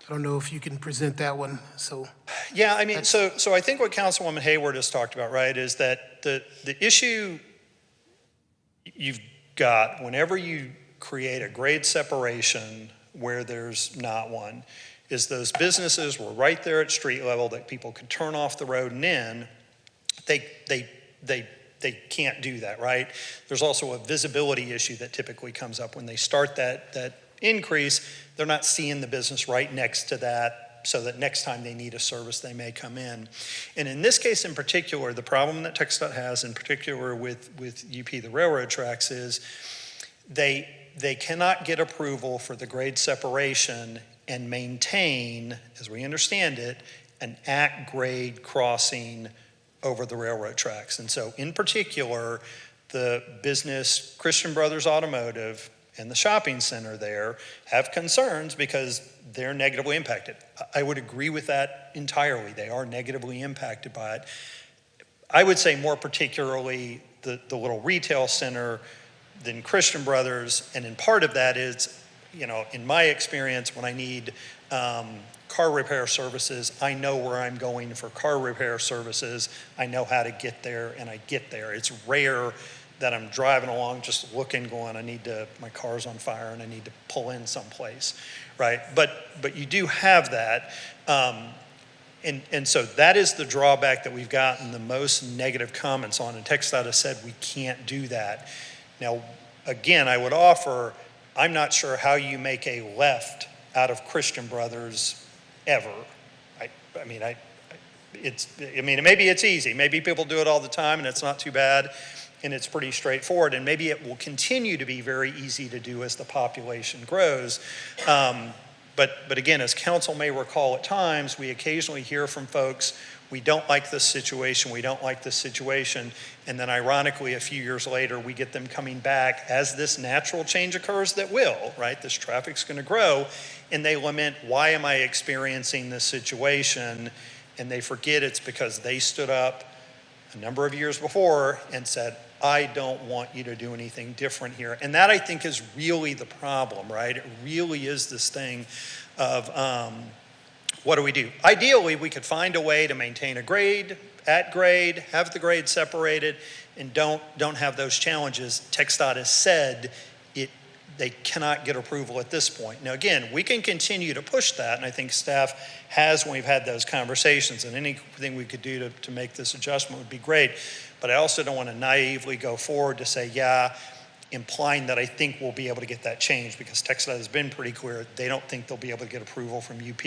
I don't know if you can present that one, so. Yeah, I mean, so I think what Councilwoman Hayward has talked about, right, is that the issue you've got whenever you create a grade separation where there's not one, is those businesses were right there at street level that people could turn off the road and in. They can't do that, right? There's also a visibility issue that typically comes up when they start that increase. They're not seeing the business right next to that, so that next time they need a service, they may come in. And in this case in particular, the problem that TxDOT has in particular with UP, the railroad tracks, is they cannot get approval for the grade separation and maintain, as we understand it, an at-grade crossing over the railroad tracks. And so in particular, the business Christian Brothers Automotive and the shopping center there have concerns because they're negatively impacted. I would agree with that entirely. They are negatively impacted by it. I would say more particularly the little retail center than Christian Brothers, and in part of that is, you know, in my experience, when I need car repair services, I know where I'm going for car repair services. I know how to get there, and I get there. It's rare that I'm driving along just looking, going, my car's on fire and I need to pull in someplace, right? But you do have that. And so that is the drawback that we've gotten the most negative comments on, and TxDOT has said we can't do that. Now, again, I would offer, I'm not sure how you make a left out of Christian Brothers ever. Maybe it's easy. Maybe people do it all the time and it's not too bad and it's pretty straightforward, and maybe it will continue to be very easy to do as the population grows. But again, as council may recall at times, we occasionally hear from folks, we don't like this situation, we don't like this situation, and then ironically, a few years later, we get them coming back as this natural change occurs that will, right? This traffic's gonna grow, and they lament, why am I experiencing this situation? And they forget it's because they stood up a number of years before and said, I don't want you to do anything different here. And that, I think, is really the problem, right? It really is this thing of what do we do? Ideally, we could find a way to maintain a grade, at grade, have the grade separated, and don't have those challenges. TxDOT has said they cannot get approval at this point. Now, again, we can continue to push that, and I think staff has when we've had those conversations, and anything we could do to make this adjustment would be great. But I also don't want to naively go forward to say, yeah, implying that I think we'll be able to get that changed, because TxDOT has been pretty clear they don't think they'll be able to get approval from UP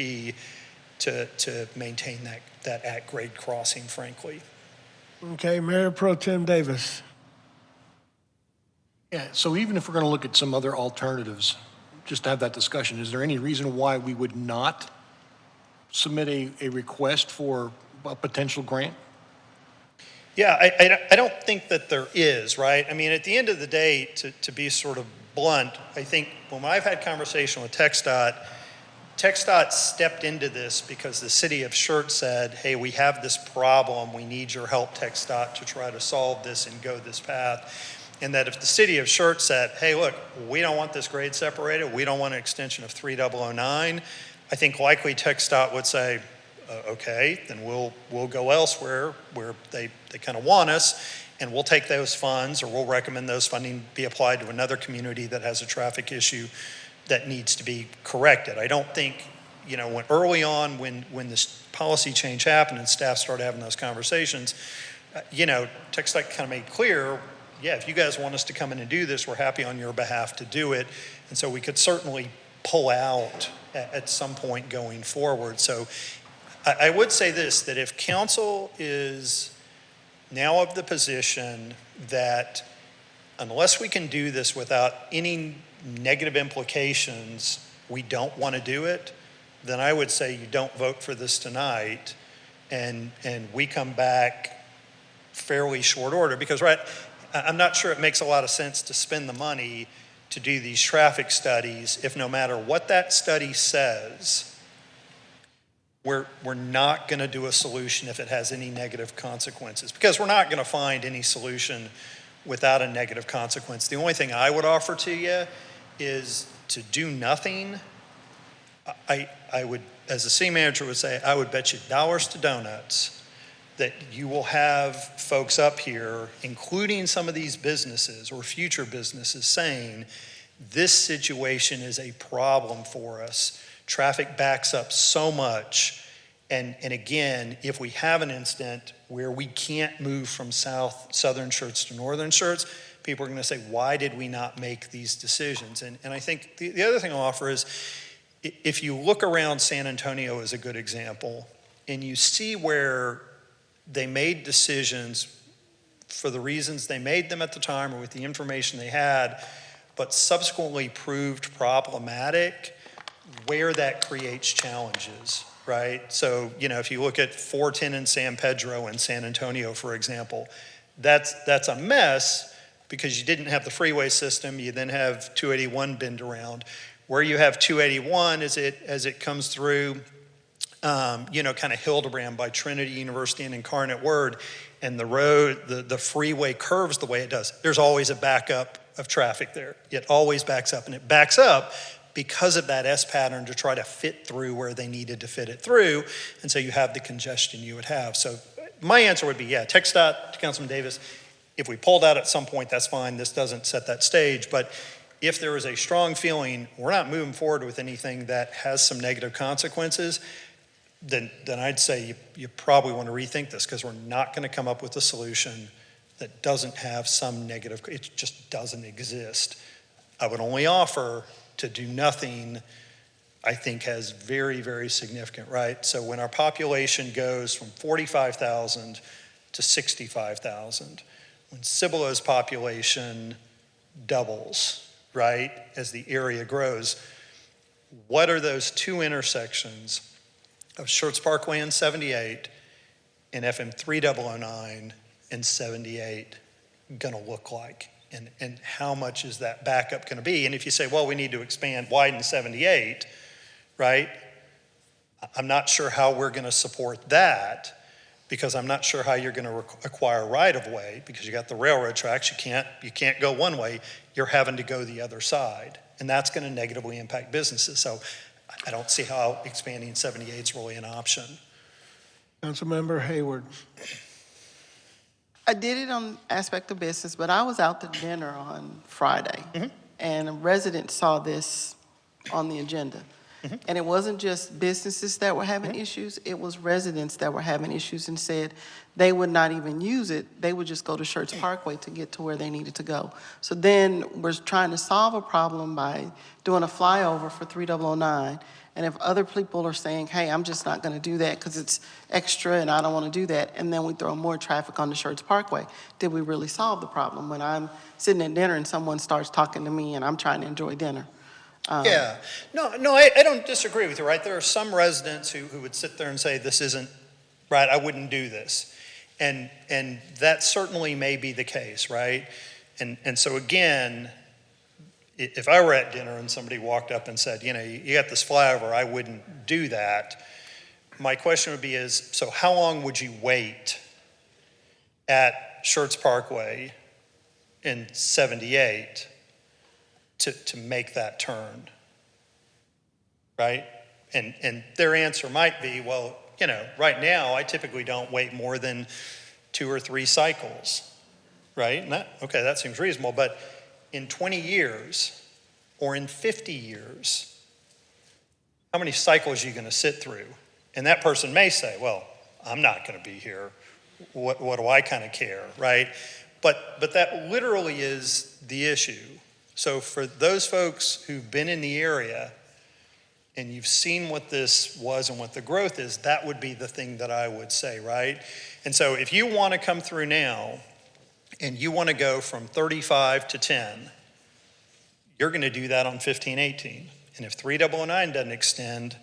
to maintain that at-grade crossing, frankly. Okay, Mayor Pro Tem Davis. Yeah, so even if we're going to look at some other alternatives, just to have that discussion, is there any reason why we would not submit a request for a potential grant? Yeah, I don't think that there is, right? I mean, at the end of the day, to be sort of blunt, I think when I've had conversation with TxDOT stepped into this because the city of Schertz said, hey, we have this problem, we need your help, TxDOT, to try to solve this and go this path. And that if the city of Schertz said, hey, look, we don't want this grade separated, we don't want an extension of 3009, I think likely TxDOT would say, okay, then we'll go elsewhere where they kind of want us, and we'll take those funds, or we'll recommend those funding be applied to another community that has a traffic issue that needs to be corrected. I don't think, when early on, when this policy change happened and staff started having those conversations, TxDOT kind of made clear, yeah, if you guys want us to come in and do this, we're happy on your behalf to do it. And so we could certainly pull out at some point going forward. So I would say this, that if council is now of the position that unless we can do this without any negative implications, we don't want to do it, then I would say you don't vote for this tonight and we come back fairly short order, because I'm not sure it makes a lot of sense to spend the money to do these traffic studies if no matter what that study says, we're not going to do a solution if it has any negative consequences, because we're not going to find any solution without a negative consequence. The only thing I would offer to you is to do nothing. I would, as the city manager would say, I would bet you dollars to donuts that you will have folks up here, including some of these businesses or future businesses, saying this situation is a problem for us. Traffic backs up so much. And again, if we have an instant where we can't move from southern Schertz to northern Schertz, people are going to say, why did we not make these decisions? And I think the other thing I'll offer is, if you look around San Antonio as a good example, and you see where they made decisions for the reasons they made them at the time or with the information they had, but subsequently proved problematic, where that creates challenges, right? So, if you look at 410 in San Pedro and San Antonio, for example, that's a mess because you didn't have the freeway system. You then have 281 bend around. Where you have 281 as it comes through, kind of Hildebrand by Trinity University and Incarnate Word, and the road, the freeway curves the way it does. There's always a backup of traffic there. It always backs up, and it backs up because of that S pattern to try to fit through where they needed to fit it through, and so you have the congestion you would have. So my answer would be, yeah, TxDOT to Councilman Davis, if we pulled out at some point, that's fine. This doesn't set that stage, but if there is a strong feeling we're not moving forward with anything that has some negative consequences, then I'd say you probably want to rethink this, because we're not going to come up with a solution that doesn't have some negative, it just doesn't exist. I would only offer to do nothing, I think has very, very significant, right? So when our population goes from 45,000 to 65,000, when Cibolo's population doubles, right, as the area grows, what are those two intersections of Schertz Parkway and 78 and FM 3009 and 78 going to look like? And how much is that backup going to be? And if you say, well, we need to widen 78, right? I'm not sure how we're going to support that, because I'm not sure how you're going to acquire right-of-way, because you got the railroad tracks. You can't go one way. You're having to go the other side. And that's going to negatively impact businesses. So I don't see how expanding 78 is really an option. Councilmember Hayward. I did it on aspect of business, but I was out to dinner on Friday, and a resident saw this on the agenda. And it wasn't just businesses that were having issues, it was residents that were having issues and said they would not even use it. They would just go to Schertz Parkway to get to where they needed to go. So then we're trying to solve a problem by doing a flyover for 3009. And if other people are saying, hey, I'm just not going to do that because it's extra and I don't want to do that, and then we throw more traffic on the Schertz Parkway, did we really solve the problem when I'm sitting at dinner and someone starts talking to me and I'm trying to enjoy dinner? Yeah, no, I don't disagree with you, right? There are some residents who would sit there and say, this isn't right, I wouldn't do this. And that certainly may be the case, right? And so again, if I were at dinner and somebody walked up and said, you know, you got this flyover, I wouldn't do that. My question would be so how long would you wait at Schertz Parkway in 78 to make that turn, right? And their answer might be, well, you know, right now I typically don't wait more than 2 or 3 cycles, right? And that seems reasonable, but in 20 years or in 50 years, how many cycles are you going to sit through? And that person may say, well, I'm not going to be here. What do I kind of care, right? But that literally is the issue. So for those folks who've been in the area and you've seen what this was and what the growth is, that would be the thing that I would say, right? And so if you want to come through now and you want to go from 35 to 10, you're going to do that on 1518. And if 3009 doesn't extend,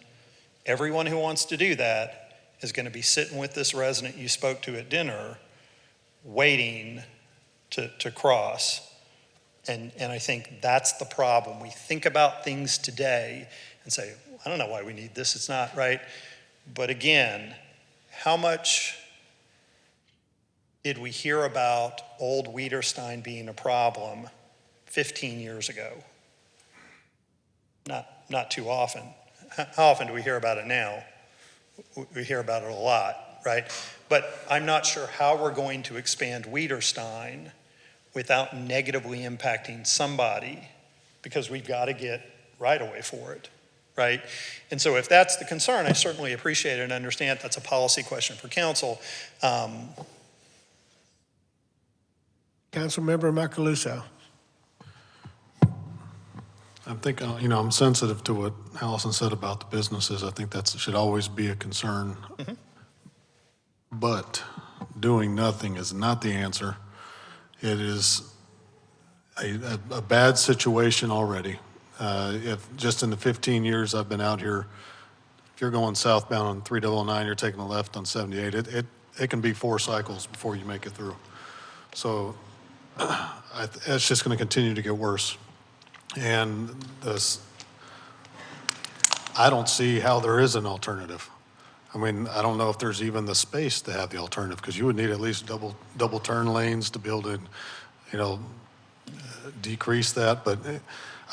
everyone who wants to do that is going to be sitting with this resident you spoke to at dinner waiting to cross. And I think that's the problem. We think about things today and say, I don't know why we need this, it's not right. But again, how much did we hear about Old Wiederstein being a problem 15 years ago? Not too often. How often do we hear about it now? We hear about it a lot, right? But I'm not sure how we're going to expand Wiederstein without negatively impacting somebody, because we've got to get right away for it, right? And so if that's the concern, I certainly appreciate it and understand that's a policy question for council. Councilmember Macaluso. I think, I'm sensitive to what Allison said about the businesses. I think that should always be a concern. Mm-hmm. But doing nothing is not the answer. It is a bad situation already. If just in the 15 years I've been out here, if you're going southbound on 3009, you're taking a left on 78, it can be 4 cycles before you make it through. So it's just going to continue to get worse. And I don't see how there is an alternative. I mean, I don't know if there's even the space to have the alternative, because you would need at least double turn lanes to be able to, decrease that. But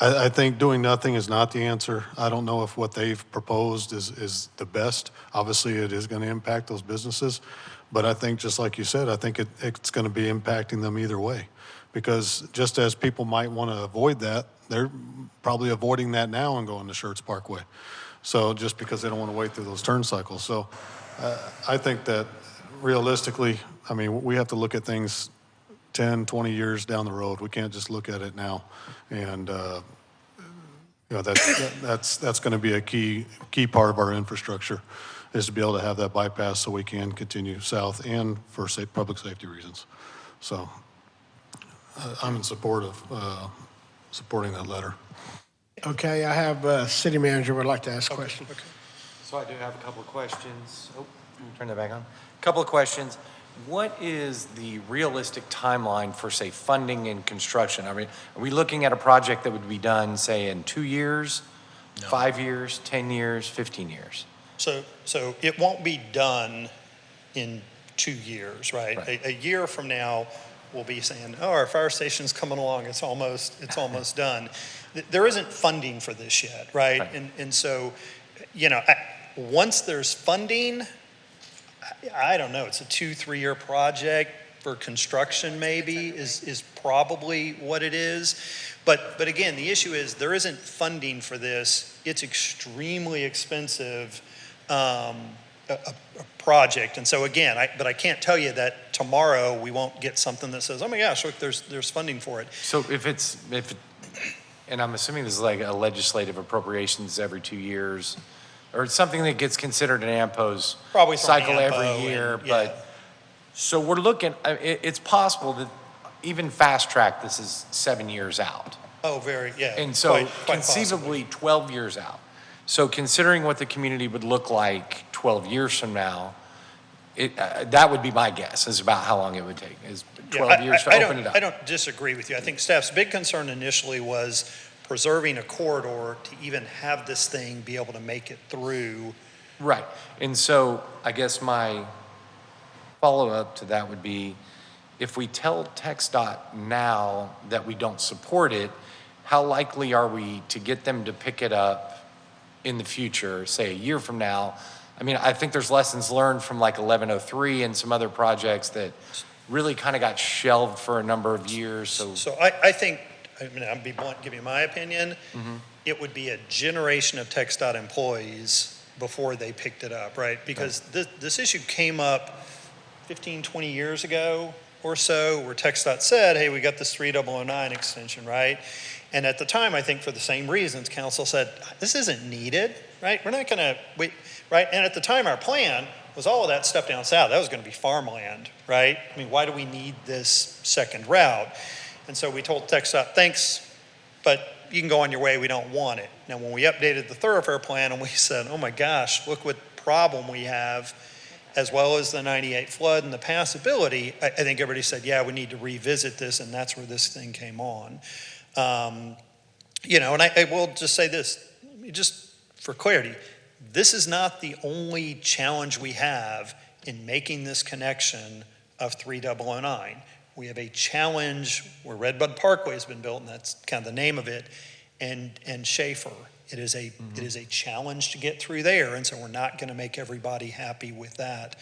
I think doing nothing is not the answer. I don't know if what they've proposed is the best. Obviously, it is going to impact those businesses. But I think, just like you said, I think it's going to be impacting them either way. Because just as people might want to avoid that, they're probably avoiding that now and going to Schertz Parkway. So just because they don't want to wait through those turn cycles. So I think that realistically, I mean, we have to look at things 10, 20 years down the road. We can't just look at it now. And that's going to be a key part of our infrastructure, is to be able to have that bypass so we can continue south and for public safety reasons. So I'm in support of supporting that letter. Okay, I have a city manager would like to ask a question. Okay. So I do have a couple of questions. Oh, let me turn that back on. A couple of questions. What is the realistic timeline for, say, funding and construction? I mean, are we looking at a project that would be done, say, in 2 years, 5 years, 10 years, 15 years? So it won't be done in 2 years, right? A year from now, we'll be saying, oh, our fire station's coming along, it's almost done. There isn't funding for this yet, right? And so, once there's funding, I don't know, it's a 2-3 year project. for construction maybe is probably what it is. But again, the issue is there isn't funding for this. It's extremely expensive, a project. And so again, I can't tell you that tomorrow we won't get something that says, oh my gosh, look, there's funding for it. So and I'm assuming this is like a legislative appropriations every 2 years, or it's something that gets considered an AMPO's Probably from cycle AMPO every year, and- yeah. but, so we're looking, it's possible that even fast track, this is 7 years out. Oh, very, yeah. And so quite conceivably 12 years out. So considering what the community would look like 12 years from now, that would be my guess, is about how long it would take, is 12 years to open it up. I don't disagree with you. I think staff's big concern initially was preserving a corridor to even have this thing be able to make it through. Right. And so I guess my follow-up to that would be, if we tell TxDOT now that we don't support it, how likely are we to get them to pick it up in the future, say a year from now? I mean, I think there's lessons learned from like 1103 and some other projects that really kind of got shelved for a number of years. So I think, I mean, I'll be blunt, give you my opinion. Mm-hmm. It would be a generation of TxDOT employees before they picked it up, right? Because this issue came up 15, 20 years ago or so, where TxDOT said, hey, we got this 3009 extension, right? And at the time, I think for the same reasons, council said, this isn't needed, right? We're not gonna, right? And at the time, our plan was all of that stuff down south, that was gonna be farmland, right? I mean, why do we need this second route? And so we told TxDOT, thanks, but you can go on your way, we don't want it. Now, when we updated the thoroughfare plan and we said, oh my gosh, look what problem we have, as well as the 98 flood and the passability, I think everybody said, yeah, we need to revisit this, and that's where this thing came on. You know, and I will just say this, just for clarity, this is not the only challenge we have in making this connection of 3009. We have a challenge where Redbud Parkway has been built, and that's kind of the name of it, and Schaefer. It is a challenge to get through there, and so we're not going to make everybody happy with that.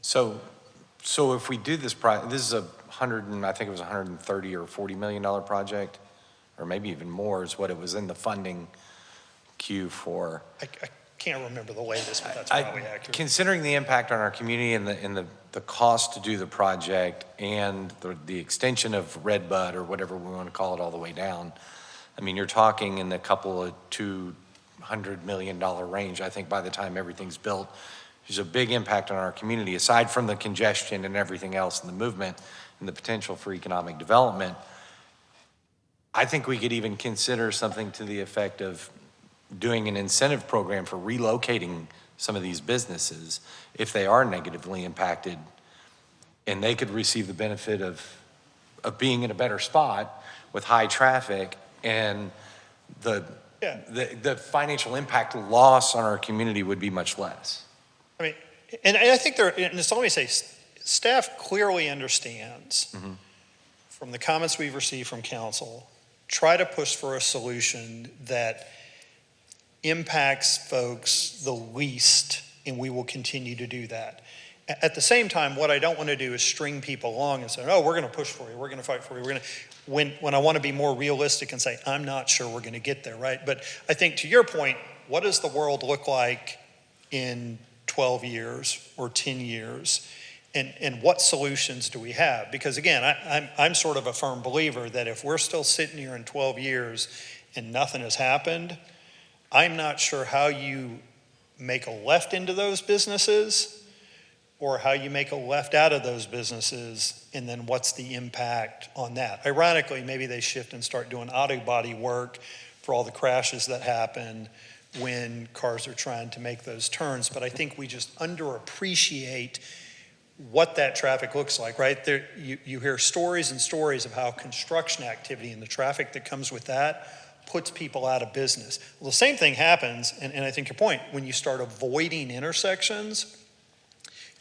So if we do this this is I think it was $130 or $40 million project, or maybe even more is what it was in the funding queue for. I can't remember the latest, but that's probably accurate. Considering the impact on our community and the cost to do the project and the extension of Redbud, or whatever we want to call it, all the way down, I mean, you're talking in the couple of $200 million range, I think, by the time everything's built. There's a big impact on our community, aside from the congestion and everything else and the movement and the potential for economic development. I think we could even consider something to the effect of doing an incentive program for relocating some of these businesses if they are negatively impacted, and they could receive the benefit of being in a better spot with high traffic, and the financial impact loss on our community would be much less. I mean, and I think and just let me say, staff clearly understands from the comments we've received from council, try to push for a solution that impacts folks the least, and we will continue to do that. At the same time, what I don't want to do is string people along and say, oh, we're going to push for you, we're going to fight for you, when I want to be more realistic and say, I'm not sure we're going to get there, right? But I think to your point, what does the world look like in 12 years or 10 years? And what solutions do we have? Because again, I'm sort of a firm believer that if we're still sitting here in 12 years and nothing has happened, I'm not sure how you make a left into those businesses or how you make a left out of those businesses, and then what's the impact on that? Ironically, maybe they shift and start doing auto body work for all the crashes that happen when cars are trying to make those turns. But I think we just underappreciate what that traffic looks like, right? You hear stories and stories of how construction activity and the traffic that comes with that puts people out of business. Well, the same thing happens, and I think your point, when you start avoiding intersections.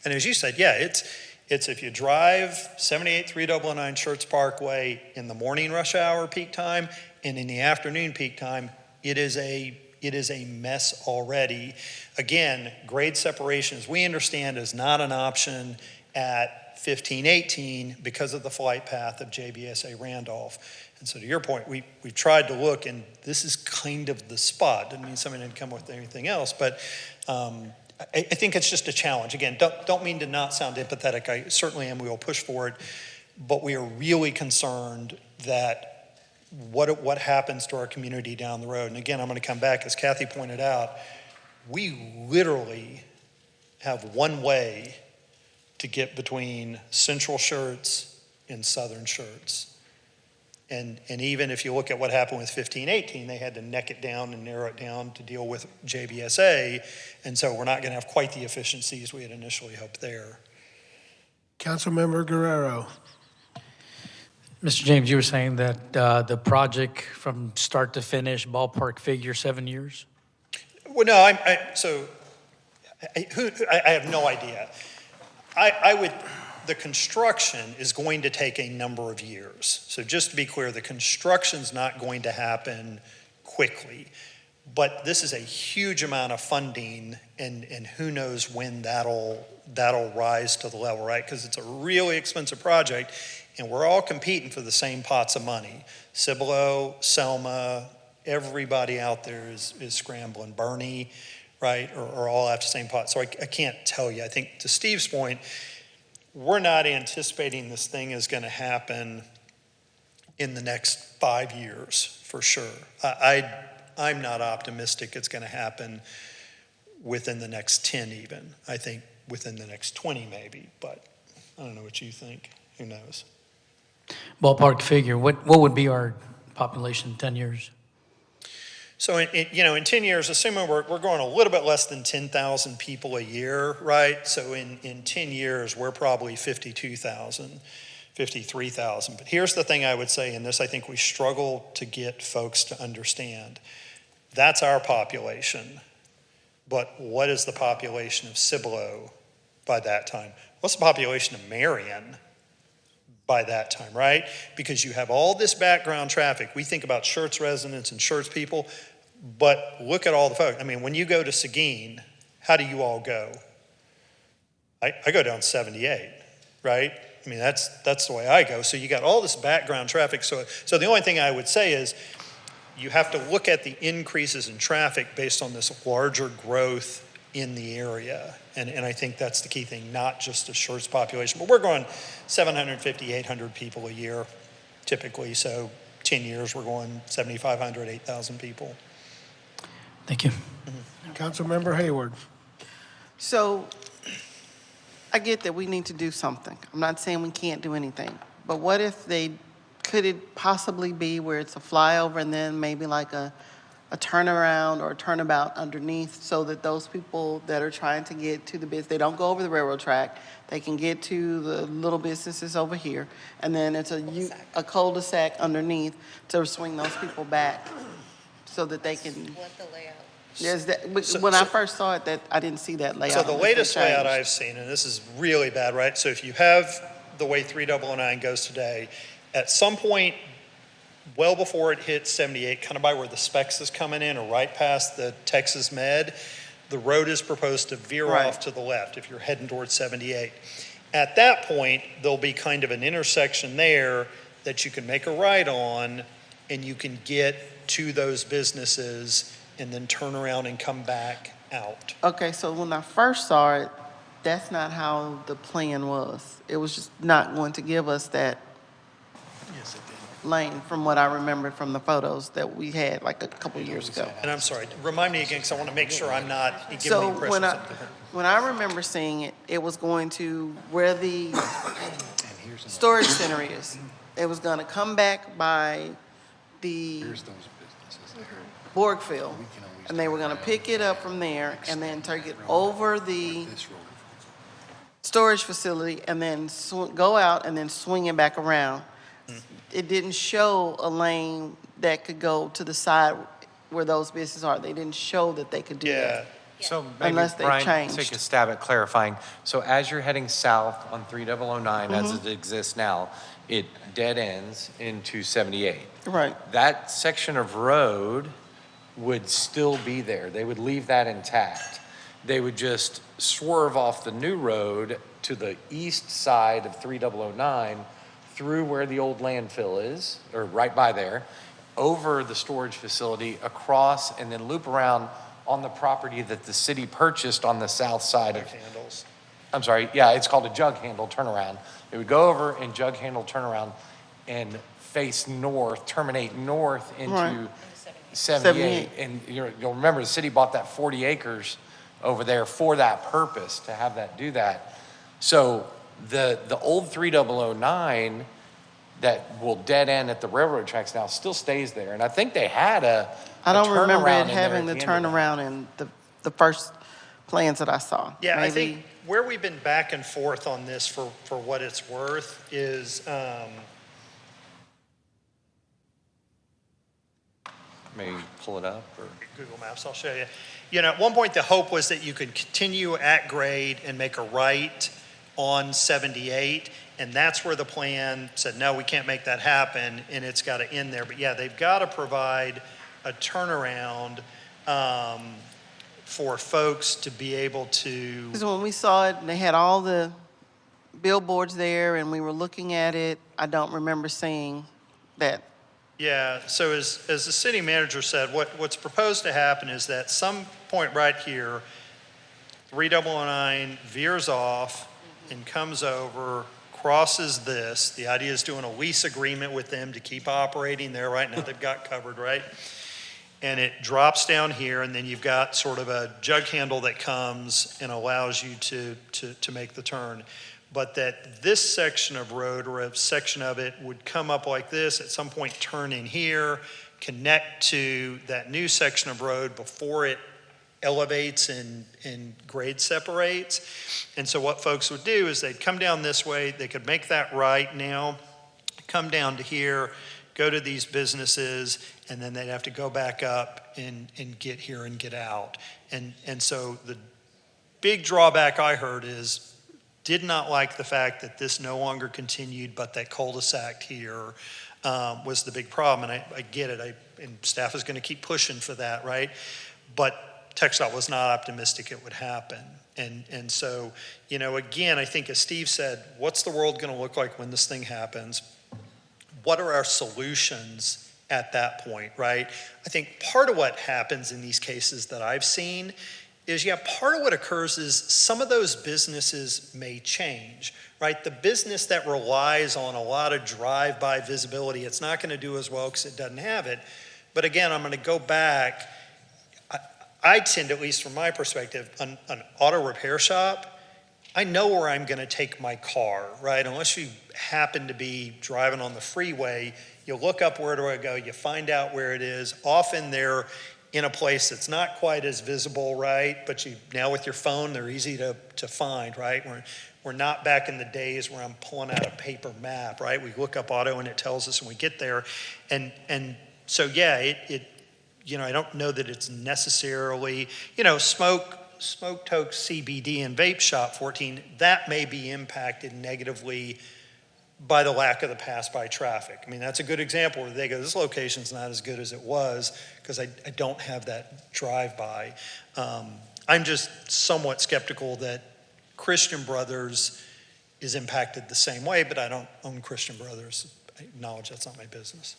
And as you said, yeah, it's if you drive 78 3009 Schertz Parkway in the morning rush hour peak time and in the afternoon peak time, it is a mess already. Again, grade separations, we understand, is not an option at 1518 because of the flight path of JBSA Randolph. And so to your point, we've tried to look, and this is kind of the spot. Doesn't mean somebody didn't come with anything else, but I think it's just a challenge. Again, don't mean to not sound empathetic. I certainly am. We will push for it. But we are really concerned that what happens to our community down the road. And again, I'm going to come back, as Kathy pointed out, we literally have one way to get between central Schertz and southern Schertz. And even if you look at what happened with 1518, they had to neck it down and narrow it down to deal with JBSA. And so we're not going to have quite the efficiencies we had initially hoped there. Councilmember Guerrero. Mr. James, you were saying that the project from start to finish, ballpark figure, 7 years? Well, no, I have no idea. The construction is going to take a number of years. So just to be clear, the construction's not going to happen quickly. But this is a huge amount of funding, and who knows when that'll rise to the level, right? Because it's a really expensive project, and we're all competing for the same pots of money. Cibolo, Selma, everybody out there is scrambling. Bernie, right, are all after the same pot. So I can't tell you. I think to Steve's point, we're not anticipating this thing is going to happen in the next 5 years, for sure. I'm not optimistic it's going to happen within the next 10 even. I think within the next 20 maybe, but I don't know what you think. Who knows? Ballpark figure, what would be our population in 10 years? So in 10 years, assuming we're going a little bit less than 10,000 people a year, right? So in 10 years, we're probably 52,000, 53,000. But here's the thing I would say, and this I think we struggle to get folks to understand. That's our population. But what is the population of Cibolo by that time? What's the population of Marion by that time, right? Because you have all this background traffic. We think about Schertz residents and Schertz people, but look at all the folks. I mean, when you go to Seguin, how do you all go? I go down 78, right? I mean, that's the way I go. So you got all this background traffic. So the only thing I would say is you have to look at the increases in traffic based on this larger growth in the area. And I think that's the key thing, not just a Schertz population. But we're going 750, 800 people a year, typically. So 10 years, we're going 7,500, 8,000 people. Thank you. Councilmember Hayward. So I get that we need to do something. I'm not saying we can't do anything. But what if could it possibly be where it's a flyover and then maybe like a turnaround or a turnabout underneath so that those people that are trying to get to the business, they don't go over the railroad track, they can get to the little businesses over here, and then it's a cul-de-sac underneath to swing those people back so that they can. What the layout? There's that, when I first saw it, I didn't see that layout. So the latest layout I've seen, and this is really bad, right? So if you have the way 3009 goes today, at some point, well before it hits 78, kind of by where the Specs is coming in or right past the Texas Med, the road is proposed to veer off to the left if you're heading towards 78. At that point, there'll be kind of an intersection there that you can make a right on and you can get to those businesses and then turn around and come back out. Okay, so when I first saw it, that's not how the plan was. It was just not going to give us that lane from what I remember from the photos that we had like a couple years ago. And I'm sorry, remind me again because I want to make sure I'm not giving the So impression something different. when I remember seeing it, it was going to where the storage center is. It was going to come back by the Borgfield, and they were going to pick it up from there and then take it over the storage facility and then go out and then swing it back around. It didn't show a lane that could go to the side where those businesses are. They didn't show that they could do that. So maybe Unless they Brian, changed. take a stab at clarifying. So as you're heading south on 3009, as it exists now, it dead ends into 78. Right. That section of road would still be there. They would leave that intact. They would just swerve off the new road to the east side of 3009 through where the old landfill is, or right by there, over the storage facility, across, and then loop around on the property that the city purchased on the south side of. Handles. I'm sorry, yeah, it's called a jug handle turnaround. It would go over and jug handle turnaround and face north, terminate north into Right. 78. And you'll remember the city bought that 40 acres over there for that purpose, to have that do that. So the old 3009 that will dead end at the railroad tracks now still stays there. And I think they had I don't remember turnaround it in there having at the the end of that. turnaround in the first plans that I saw. Yeah, I Maybe- think where we've been back and forth on this for what it's worth is, Maybe pull it up or. Google Maps, I'll show you. You know, at one point, the hope was that you could continue at grade and make a right on 78, and that's where the plan said, no, we can't make that happen, and it's got to end there. But yeah, they've got to provide a turnaround for folks to be able to. Because when we saw it, and they had all the billboards there, and we were looking at it, I don't remember seeing that. Yeah, so as the city manager said, what's proposed to happen is that some point right here, 3009 veers off and comes over, crosses this. The idea is doing a lease agreement with them to keep operating there. Right now they've got covered, right? And it drops down here, and then you've got sort of a jug handle that comes and allows you to make the turn. But that this section of road, or a section of it, would come up like this, at some point turn in here, connect to that new section of road before it elevates and grade separates. And so what folks would do is they'd come down this way, they could make that right now, come down to here, go to these businesses, and then they'd have to go back up and get here and get out. And so the big drawback I heard is, did not like the fact that this no longer continued, but that cul-de-sac here was the big problem. And I get it, and staff is going to keep pushing for that, right? But TxDOT was not optimistic it would happen. And so, you know, again, I think as Steve said, what's the world going to look like when this thing happens? What are our solutions at that point, right? I think part of what happens in these cases that I've seen is, yeah, part of what occurs is some of those businesses may change, right? The business that relies on a lot of drive-by visibility, it's not going to do as well because it doesn't have it. But again, I'm going to go back. I tend, at least from my perspective, an auto repair shop, I know where I'm going to take my car, right? Unless you happen to be driving on the freeway, you look up, where do I go? You find out where it is. Often they're in a place that's not quite as visible, right? But now with your phone, they're easy to find, right? We're not back in the days where I'm pulling out a paper map, right? We look up auto and it tells us when we get there. And so, yeah, it you know, I don't know that it's necessarily, you know, smoke toke, CBD, and vape shop 14, that may be impacted negatively by the lack of the pass-by traffic. I mean, that's a good example where they go, this location's not as good as it was because I don't have that drive-by. I'm just somewhat skeptical that Christian Brothers is impacted the same way, but I don't own Christian Brothers. I acknowledge that's not my business.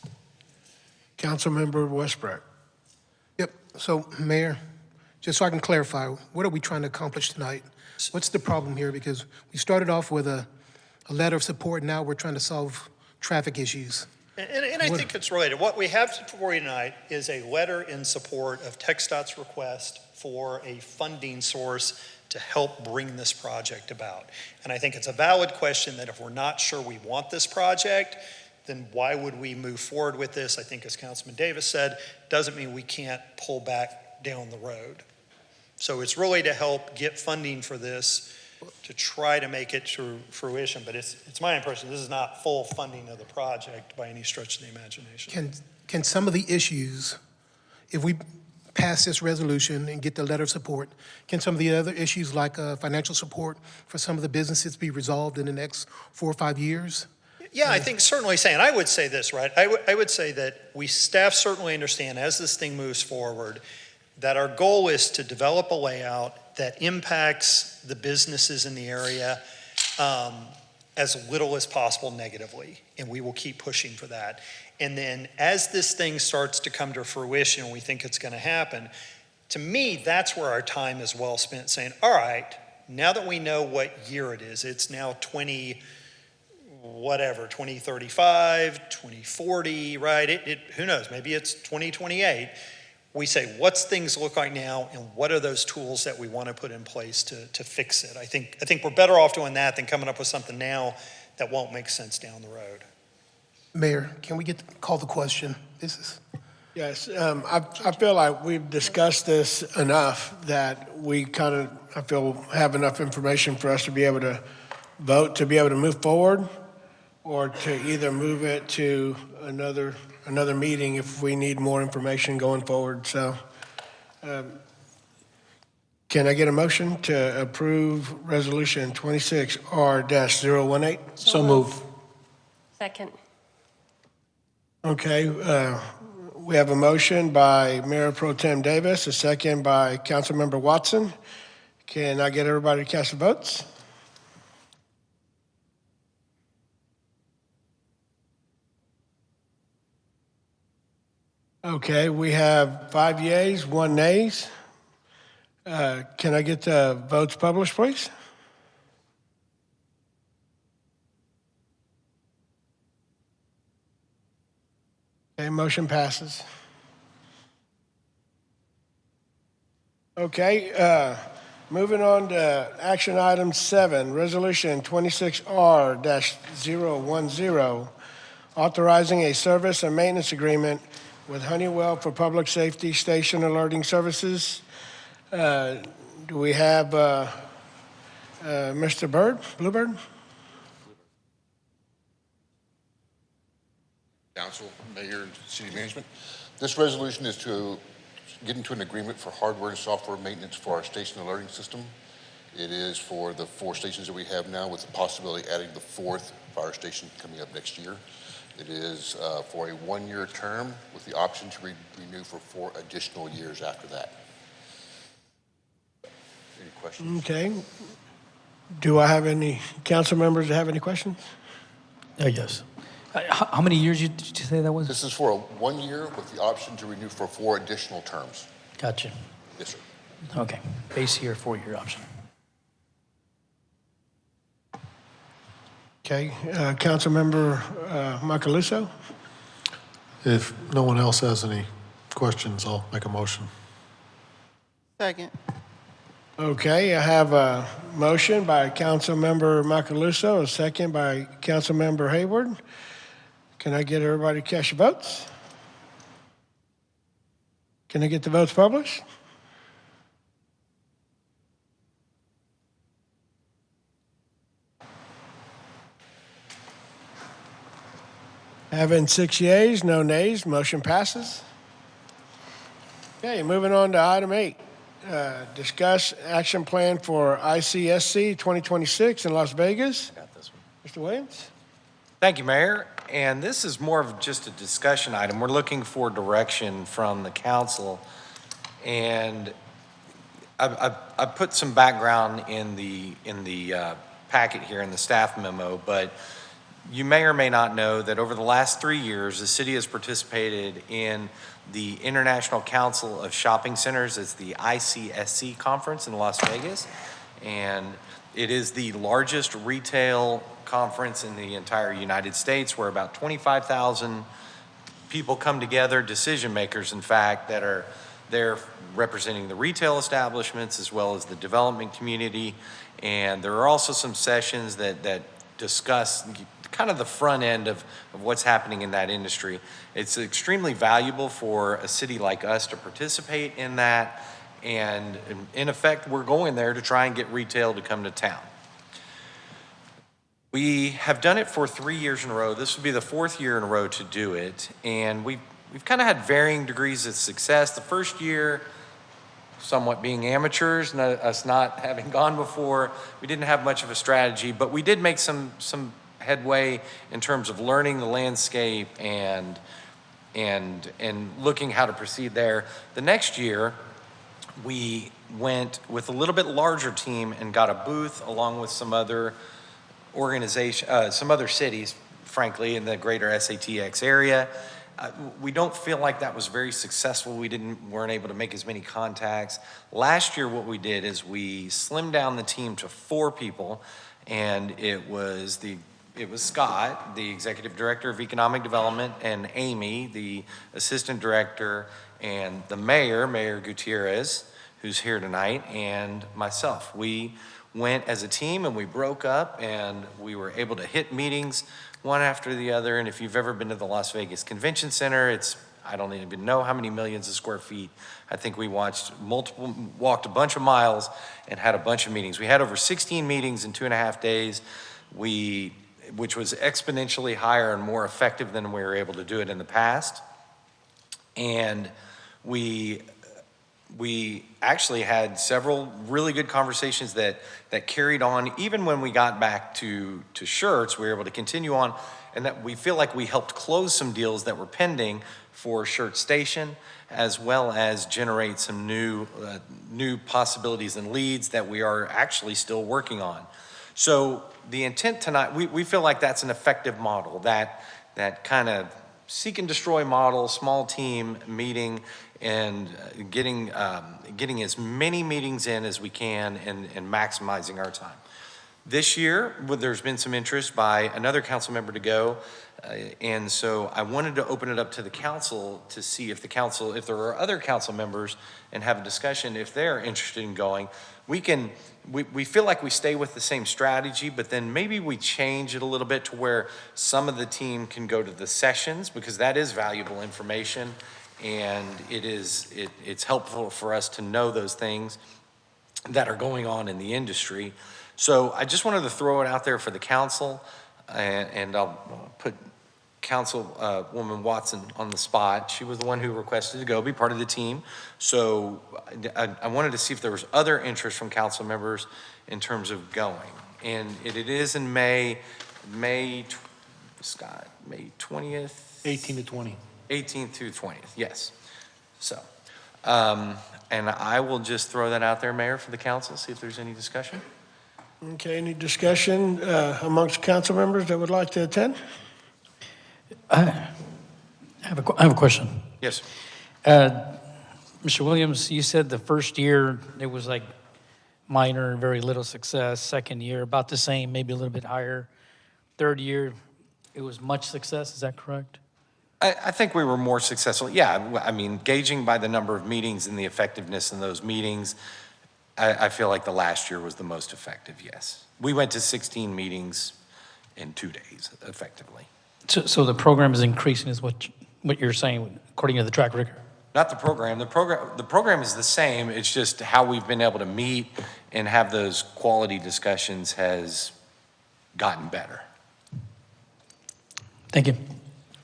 Councilmember Westbrook. Yep, so Mayor, just so I can clarify, what are we trying to accomplish tonight? What's the problem here? Because we started off with a letter of support, now we're trying to solve traffic issues. And I think it's related. What we have for you tonight is a letter in support of TxDOT's request for a funding source to help bring this project about. And I think it's a valid question that if we're not sure we want this project, then why would we move forward with this? I think as Councilman Davis said, doesn't mean we can't pull back down the road. So it's really to help get funding for this to try to make it to fruition. But it's my impression this is not full funding of the project by any stretch of the imagination. Can some of the issues, if we pass this resolution and get the letter of support, can some of the other issues like financial support for some of the businesses be resolved in the next 4 or 5 years? Yeah, I think certainly saying, I would say this, right? I would say that staff certainly understand as this thing moves forward that our goal is to develop a layout that impacts the businesses in the area as little as possible negatively, and we will keep pushing for that. And then as this thing starts to come to fruition, we think it's going to happen, to me, that's where our time is well spent saying, all right, now that we know what year it is, it's now 2035, 2040, right? Who knows, maybe it's 2028. We say, what's things look like now, and what are those tools that we want to put in place to fix it? I think we're better off doing that than coming up with something now that won't make sense down the road. Mayor, can we call the question? Yes, I feel like we've discussed this enough that we I feel, have enough information for us to be able to vote, to be able to move forward, or to either move it to another meeting if we need more information going forward. So can I get a motion to approve Resolution 26R-018? So move. Second. Okay, we have a motion by Mayor Pro Tem Davis, a second by Councilmember Watson. Can I get everybody to cast the votes? Okay, we have 5 yeas, 1 nays. Can I get the votes published, please? Okay, motion passes. Okay, moving on to action item 7, Resolution 26R-010, authorizing a service and maintenance agreement with Honeywell for Public Safety Station Alerting Services. Do we have Mr. Bluebird? Council, Mayor, and City Management. This resolution is to get into an agreement for hardware and software maintenance for our station alerting system. It is for the 4 stations that we have now, with the possibility of adding the 4th fire station coming up next year. It is for a 1-year term with the option to renew for 4 additional years after that. Any questions? Okay. Do I have any council members that have any questions? Yes. How many years did you say that was? This is for a 1 year with the option to renew for 4 additional terms. Gotcha. Yes, sir. Okay. Base year, 4-year option. Okay, Councilmember Macaluso? If no one else has any questions, I'll make a motion. Second. Okay, I have a motion by Councilmember Macaluso, a second by Councilmember Hayward. Can I get everybody to cast your votes? Can I get the votes published? Having 6 yeas, no nays, motion passes. Okay, moving on to item 8. Discuss action plan for ICSC 2026 in Las Vegas. Got this one. Mr. Williams? Thank you, Mayor. And this is more of just a discussion item. We're looking for direction from the council. And I put some background in the packet here in the staff memo, but you may or may not know that over the last 3 years, the city has participated in the International Council of Shopping Centers. It's the ICSC conference in Las Vegas. And it is the largest retail conference in the entire United States, where about 25,000 people come together, decision makers, in fact, that are there representing the retail establishments as well as the development community. And there are also some sessions that discuss kind of the front end of what's happening in that industry. It's extremely valuable for a city like us to participate in that. And in effect, we're going there to try and get retail to come to town. We have done it for 3 years in a row. This would be the 4th year in a row to do it. And we've kind of had varying degrees of success. The first year, somewhat being amateurs, us not having gone before, we didn't have much of a strategy, but we did make some headway in terms of learning the landscape and looking how to proceed there. The next year, we went with a little bit larger team and got a booth along with some other some other cities, frankly, in the greater SATX area. We don't feel like that was very successful. We weren't able to make as many contacts. Last year, what we did is we slimmed down the team to 4 people, and it was Scott, the Executive Director of Economic Development, and Amy, the Assistant Director, and the Mayor, Mayor Gutierrez, who's here tonight, and myself. We went as a team and we broke up and we were able to hit meetings one after the other. And if you've ever been to the Las Vegas Convention Center, I don't even know how many millions of square feet. I think we walked a bunch of miles and had a bunch of meetings. We had over 16 meetings in 2.5 days, which was exponentially higher and more effective than we were able to do it in the past. And we actually had several really good conversations that carried on. Even when we got back to Schertz, we were able to continue on, and that we feel like we helped close some deals that were pending for Schertz Station, as well as generate some new possibilities and leads that we are actually still working on. So the intent tonight, we feel like that's an effective model, that kind of seek and destroy model, small team meeting, and getting as many meetings in as we can and maximizing our time. This year, there's been some interest by another council member to go, and so I wanted to open it up to the council to see if there are other council members, and have a discussion if they're interested in going. We feel like we stay with the same strategy, but then maybe we change it a little bit to where some of the team can go to the sessions, because that is valuable information, and it's helpful for us to know those things that are going on in the industry. So I just wanted to throw it out there for the council, and I'll put Councilwoman Watson on the spot. She was the one who requested to go be part of the team. So I wanted to see if there was other interest from council members in terms of going. And it is in May 20th? 18 to 20. 18th to 20th, yes. So, and I will just throw that out there, Mayor, for the council, see if there's any discussion. Okay, any discussion amongst council members that would like to attend? I have a question. Yes. Mr. Williams, you said the first year it was like minor, very little success. Second year, about the same, maybe a little bit higher. Third year, it was much success. Is that correct? I think we were more successful. Yeah, I mean, gauging by the number of meetings and the effectiveness in those meetings, I feel like the last year was the most effective, yes. We went to 16 meetings in 2 days, effectively. So the program is increasing is what you're saying, according to the track record? Not the program. The program is the same. It's just how we've been able to meet and have those quality discussions has gotten better. Thank you.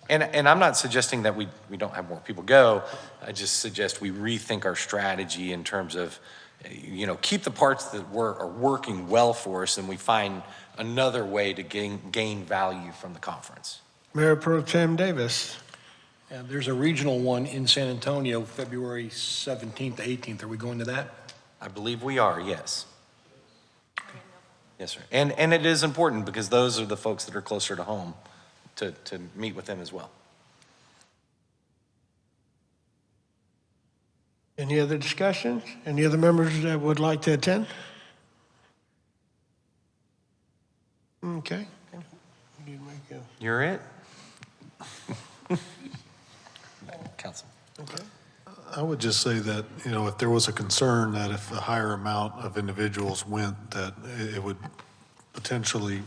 And I'm not suggesting that we don't have more people go. I just suggest we rethink our strategy in terms of, keep the parts that are working well for us, and we find another way to gain value from the conference. Mayor Pro Tem Davis. And there's a regional one in San Antonio, February 17th to 18th. Are we going to that? I believe we are, yes. Yes, sir. And it is important because those are the folks that are closer to home to meet with them as well. Any other discussions? Any other members that would like to attend? Okay. You're it? Council. Okay. I would just say that, if there was a concern that if a higher amount of individuals went, that it would potentially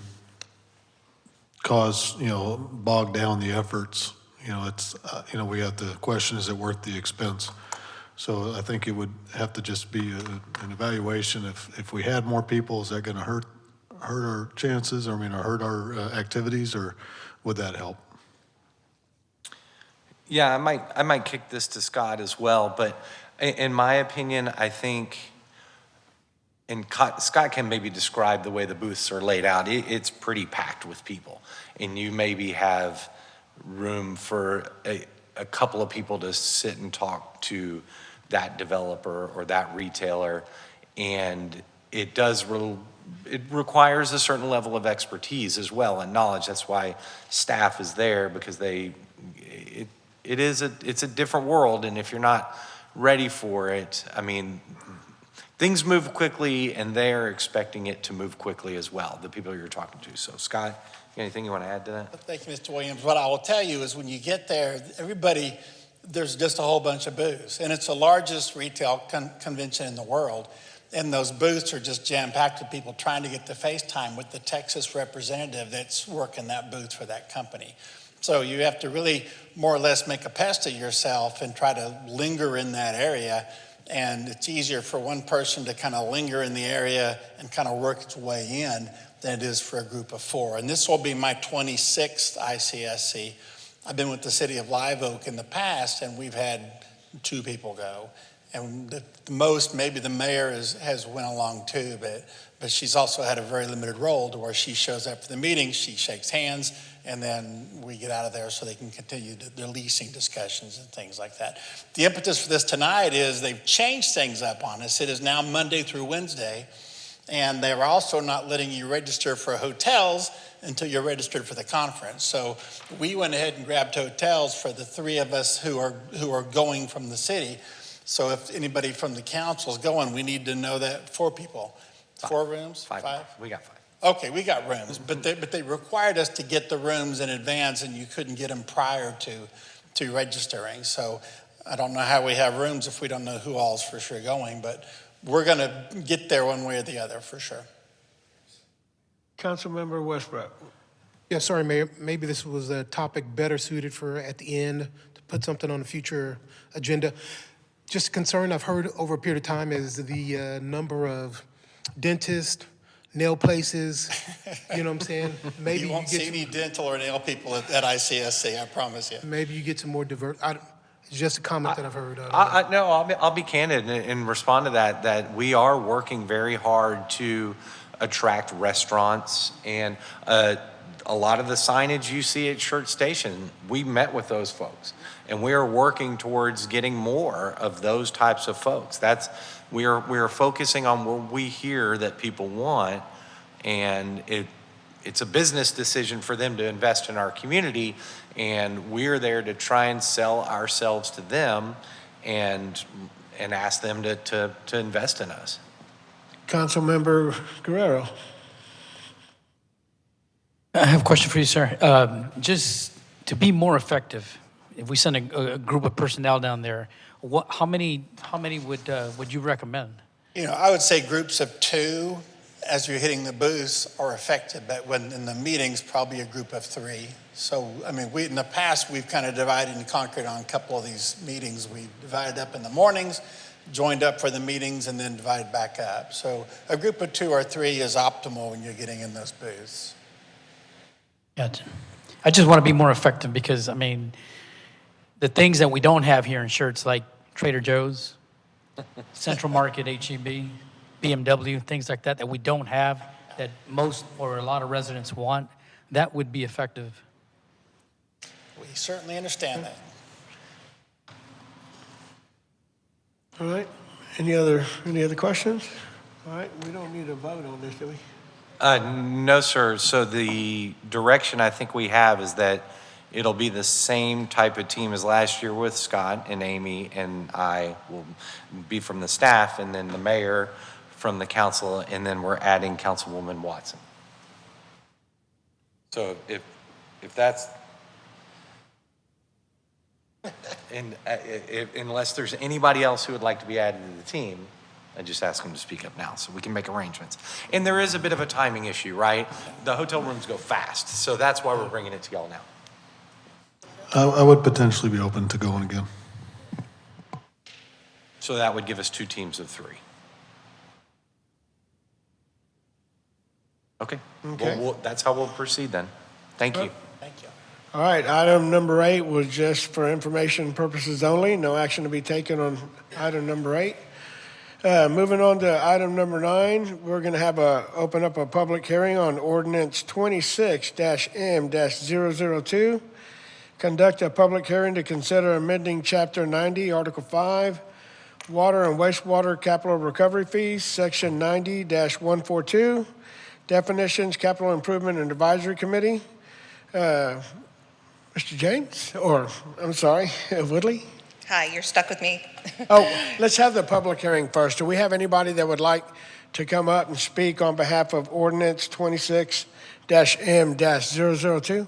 cause, bog down the efforts. It's, we have to question, is it worth the expense? So I think it would have to just be an evaluation. If we had more people, is that going to hurt our chances? Or hurt our activities, or would that help? Yeah, I might kick this to Scott as well, but in my opinion, I think, and Scott can maybe describe the way the booths are laid out. It's pretty packed with people, and you maybe have room for a couple of people to sit and talk to that developer or that retailer, and it does it requires a certain level of expertise as well and knowledge. That's why staff is there, because it's a different world, and if you're not ready for it, I mean, things move quickly, and they're expecting it to move quickly as well, the people you're talking to. So Scott, anything you want to add to that? Thank you, Mr. Williams. What I will tell you is when you get there, there's just a whole bunch of booths, and it's the largest retail convention in the world. And those booths are just jam-packed with people trying to get the FaceTime with the Texas representative that's working that booth for that company. So you have to really more or less make a pest of yourself and try to linger in that area. And it's easier for one person to kind of linger in the area and kind of work its way in than it is for a group of four. And this will be my 26th ICSC. I've been with the city of Live Oak in the past, and we've had 2 people go. And the most, maybe the mayor has went along too, but she's also had a very limited role to where she shows up for the meetings, she shakes hands, and then we get out of there so they can continue their leasing discussions and things like that. The impetus for this tonight is they've changed things up on us. It is now Monday through Wednesday, and they're also not letting you register for hotels until you're registered for the conference. So we went ahead and grabbed hotels for the 3 of us who are going from the city. So if anybody from the council is going, we need to know that 4 people. 4 rooms? 5? We got 5. Okay, we got rooms, but they required us to get the rooms in advance, and you couldn't get them prior to registering. So I don't know how we have rooms if we don't know who all's for sure going, but we're going to get there one way or the other for sure. Councilmember Westbrook. Yeah, sorry, Mayor. Maybe this was a topic better suited for at the end to put something on the future agenda. Just a concern I've heard over a period of time is the number of dentists, nail places, you know what I'm saying? Maybe you won't see any dental or nail people at ICSC, I promise you. Maybe you get some more diverse. It's just a comment that I've heard. No, I'll be candid and respond to that we are working very hard to attract restaurants, and a lot of the signage you see at Schertz Station, we met with those folks, and we are working towards getting more of those types of folks. We are focusing on what we hear that people want, and it's a business decision for them to invest in our community, and we're there to try and sell ourselves to them and ask them to invest in us. Councilmember Guerrero. I have a question for you, sir. Just to be more effective, if we send a group of personnel down there, how many would you recommend? You know, I would say groups of 2 as you're hitting the booths are effective, but when in the meetings, probably a group of 3. So, I mean, in the past, we've kind of divided and conquered on a couple of these meetings. We divided up in the mornings, joined up for the meetings, and then divided back up. So a group of 2 or 3 is optimal when you're getting in those booths. Gotcha. I just want to be more effective because, I mean, the things that we don't have here in Schertz, like Trader Joe's, Central Market, HEB, BMW, things like that we don't have, that most or a lot of residents want, that would be effective. We certainly understand that. All right. Any other questions? All right. We don't need a vote on this, do we? No, sir. So the direction I think we have is that it'll be the same type of team as last year with Scott and Amy, and I will be from the staff, and then the mayor from the council, and then we're adding Councilwoman Watson. So if that's, and unless there's anybody else who would like to be added to the team, I just ask them to speak up now so we can make arrangements. And there is a bit of a timing issue, right? The hotel rooms go fast, so that's why we're bringing it to y'all now. I would potentially be open to going again. So that would give us 2 teams of 3. Okay. Well, that's how we'll proceed then. Thank you. Thank you. All right, item number 8 was just for information purposes only. No action to be taken on item number 8. Moving on to item number 9, we're going to open up a public hearing on ordinance 26-M-002. Conduct a public hearing to consider amending Chapter 90, Article 5, Water and wastewater capital recovery fees, Section 90-142. Definitions, Capital Improvement and Advisory Committee. Mr. James, or, I'm sorry, Woodley? Hi, you're stuck with me. Oh, let's have the public hearing first. Do we have anybody that would like to come up and speak on behalf of ordinance 26-M-002?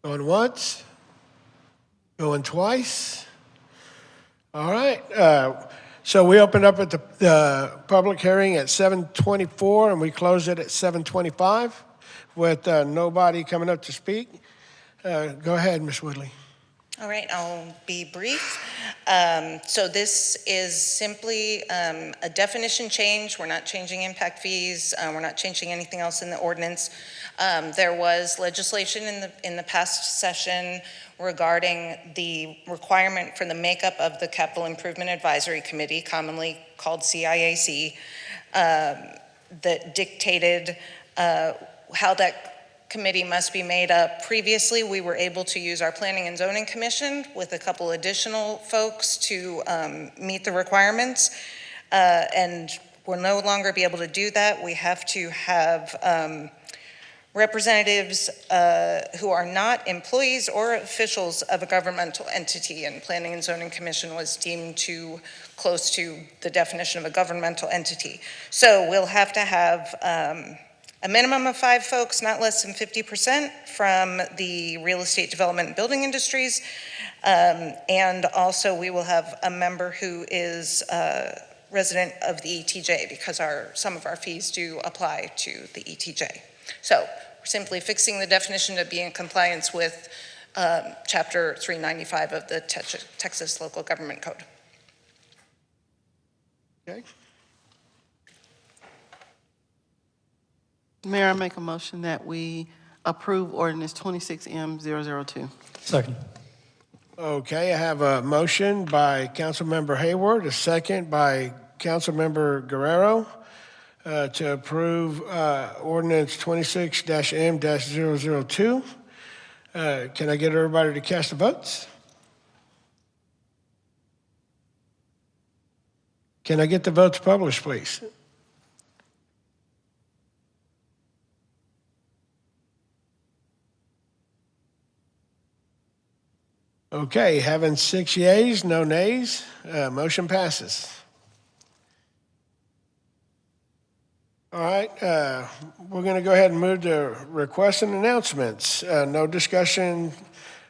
Going once? Going twice? All right. So we opened up at the public hearing at 7:24 and we closed it at 7:25 with nobody coming up to speak. Go ahead, Ms. Woodley. All right, I'll be brief. So this is simply a definition change. We're not changing impact fees. We're not changing anything else in the ordinance. There was legislation in the past session regarding the requirement for the makeup of the Capital Improvement Advisory Committee, commonly called CIAC, that dictated how that committee must be made up. Previously, we were able to use our Planning and Zoning Commission with a couple additional folks to meet the requirements, and we'll no longer be able to do that. We have to have representatives who are not employees or officials of a governmental entity, and Planning and Zoning Commission was deemed too close to the definition of a governmental entity. So we'll have to have a minimum of 5 folks, not less than 50% from the real estate development and building industries. And also we will have a member who is a resident of the ETJ, because some of our fees do apply to the ETJ. So we're simply fixing the definition to be in compliance with Chapter 395 of the Texas Local Government Code. Okay. Mayor, I make a motion that we approve ordinance 26M-002. Second. Okay, I have a motion by Councilmember Hayward, a second by Councilmember Guerrero to approve ordinance 26-M-002. Can I get everybody to cast the votes? Can I get the votes published, please? Okay, having 6 yeas, no nays, motion passes. All right, we're going to go ahead and move to requests and announcements. No discussion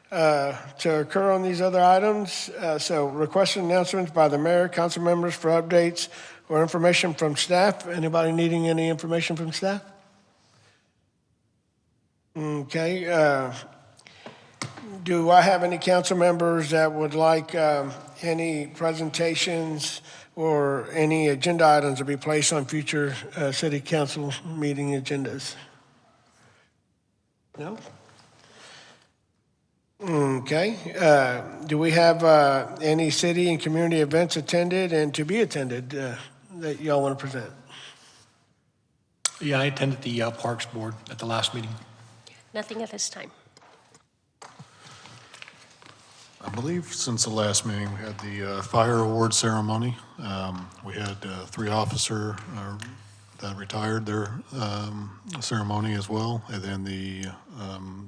to occur on these other items. So requests and announcements by the mayor, council members for updates or information from staff. Anybody needing any information from staff? Okay. Do I have any council members that would like any presentations or any agenda items to be placed on future city council meeting agendas? No? Okay. Do we have any city and community events attended and to be attended that y'all want to present? Yeah, I attended the Parks Board at the last meeting. Nothing at this time. I believe since the last meeting, we had the fire award ceremony. We had 3 officers that retired their ceremony as well, and then the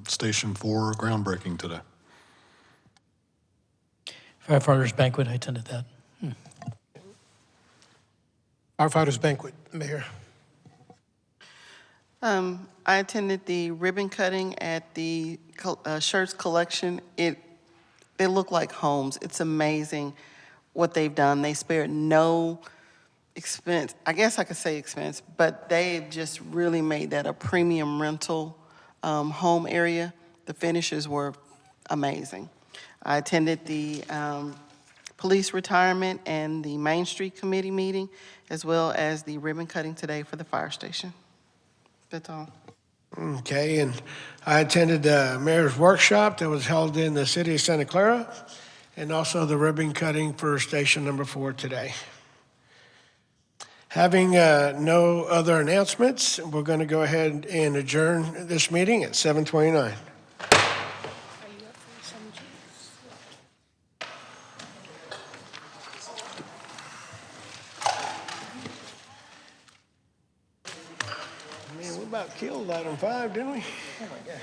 Station 4 groundbreaking today. Firefighters banquet, I attended that. Firefighters banquet, Mayor. I attended the ribbon cutting at the Schertz collection. They look like homes. It's amazing what they've done. They spared no expense. I guess I could say expense, but they just really made that a premium rental home area. The finishes were amazing. I attended the police retirement and the Main Street Committee meeting, as well as the ribbon cutting today for the fire station. That's all. Okay, and I attended the mayor's workshop that was held in the city of Santa Clara, and also the ribbon cutting for station number 4 today. Having no other announcements, we're going to go ahead and adjourn this meeting at 7:29. about killed item 5, didn't we? Oh, my God.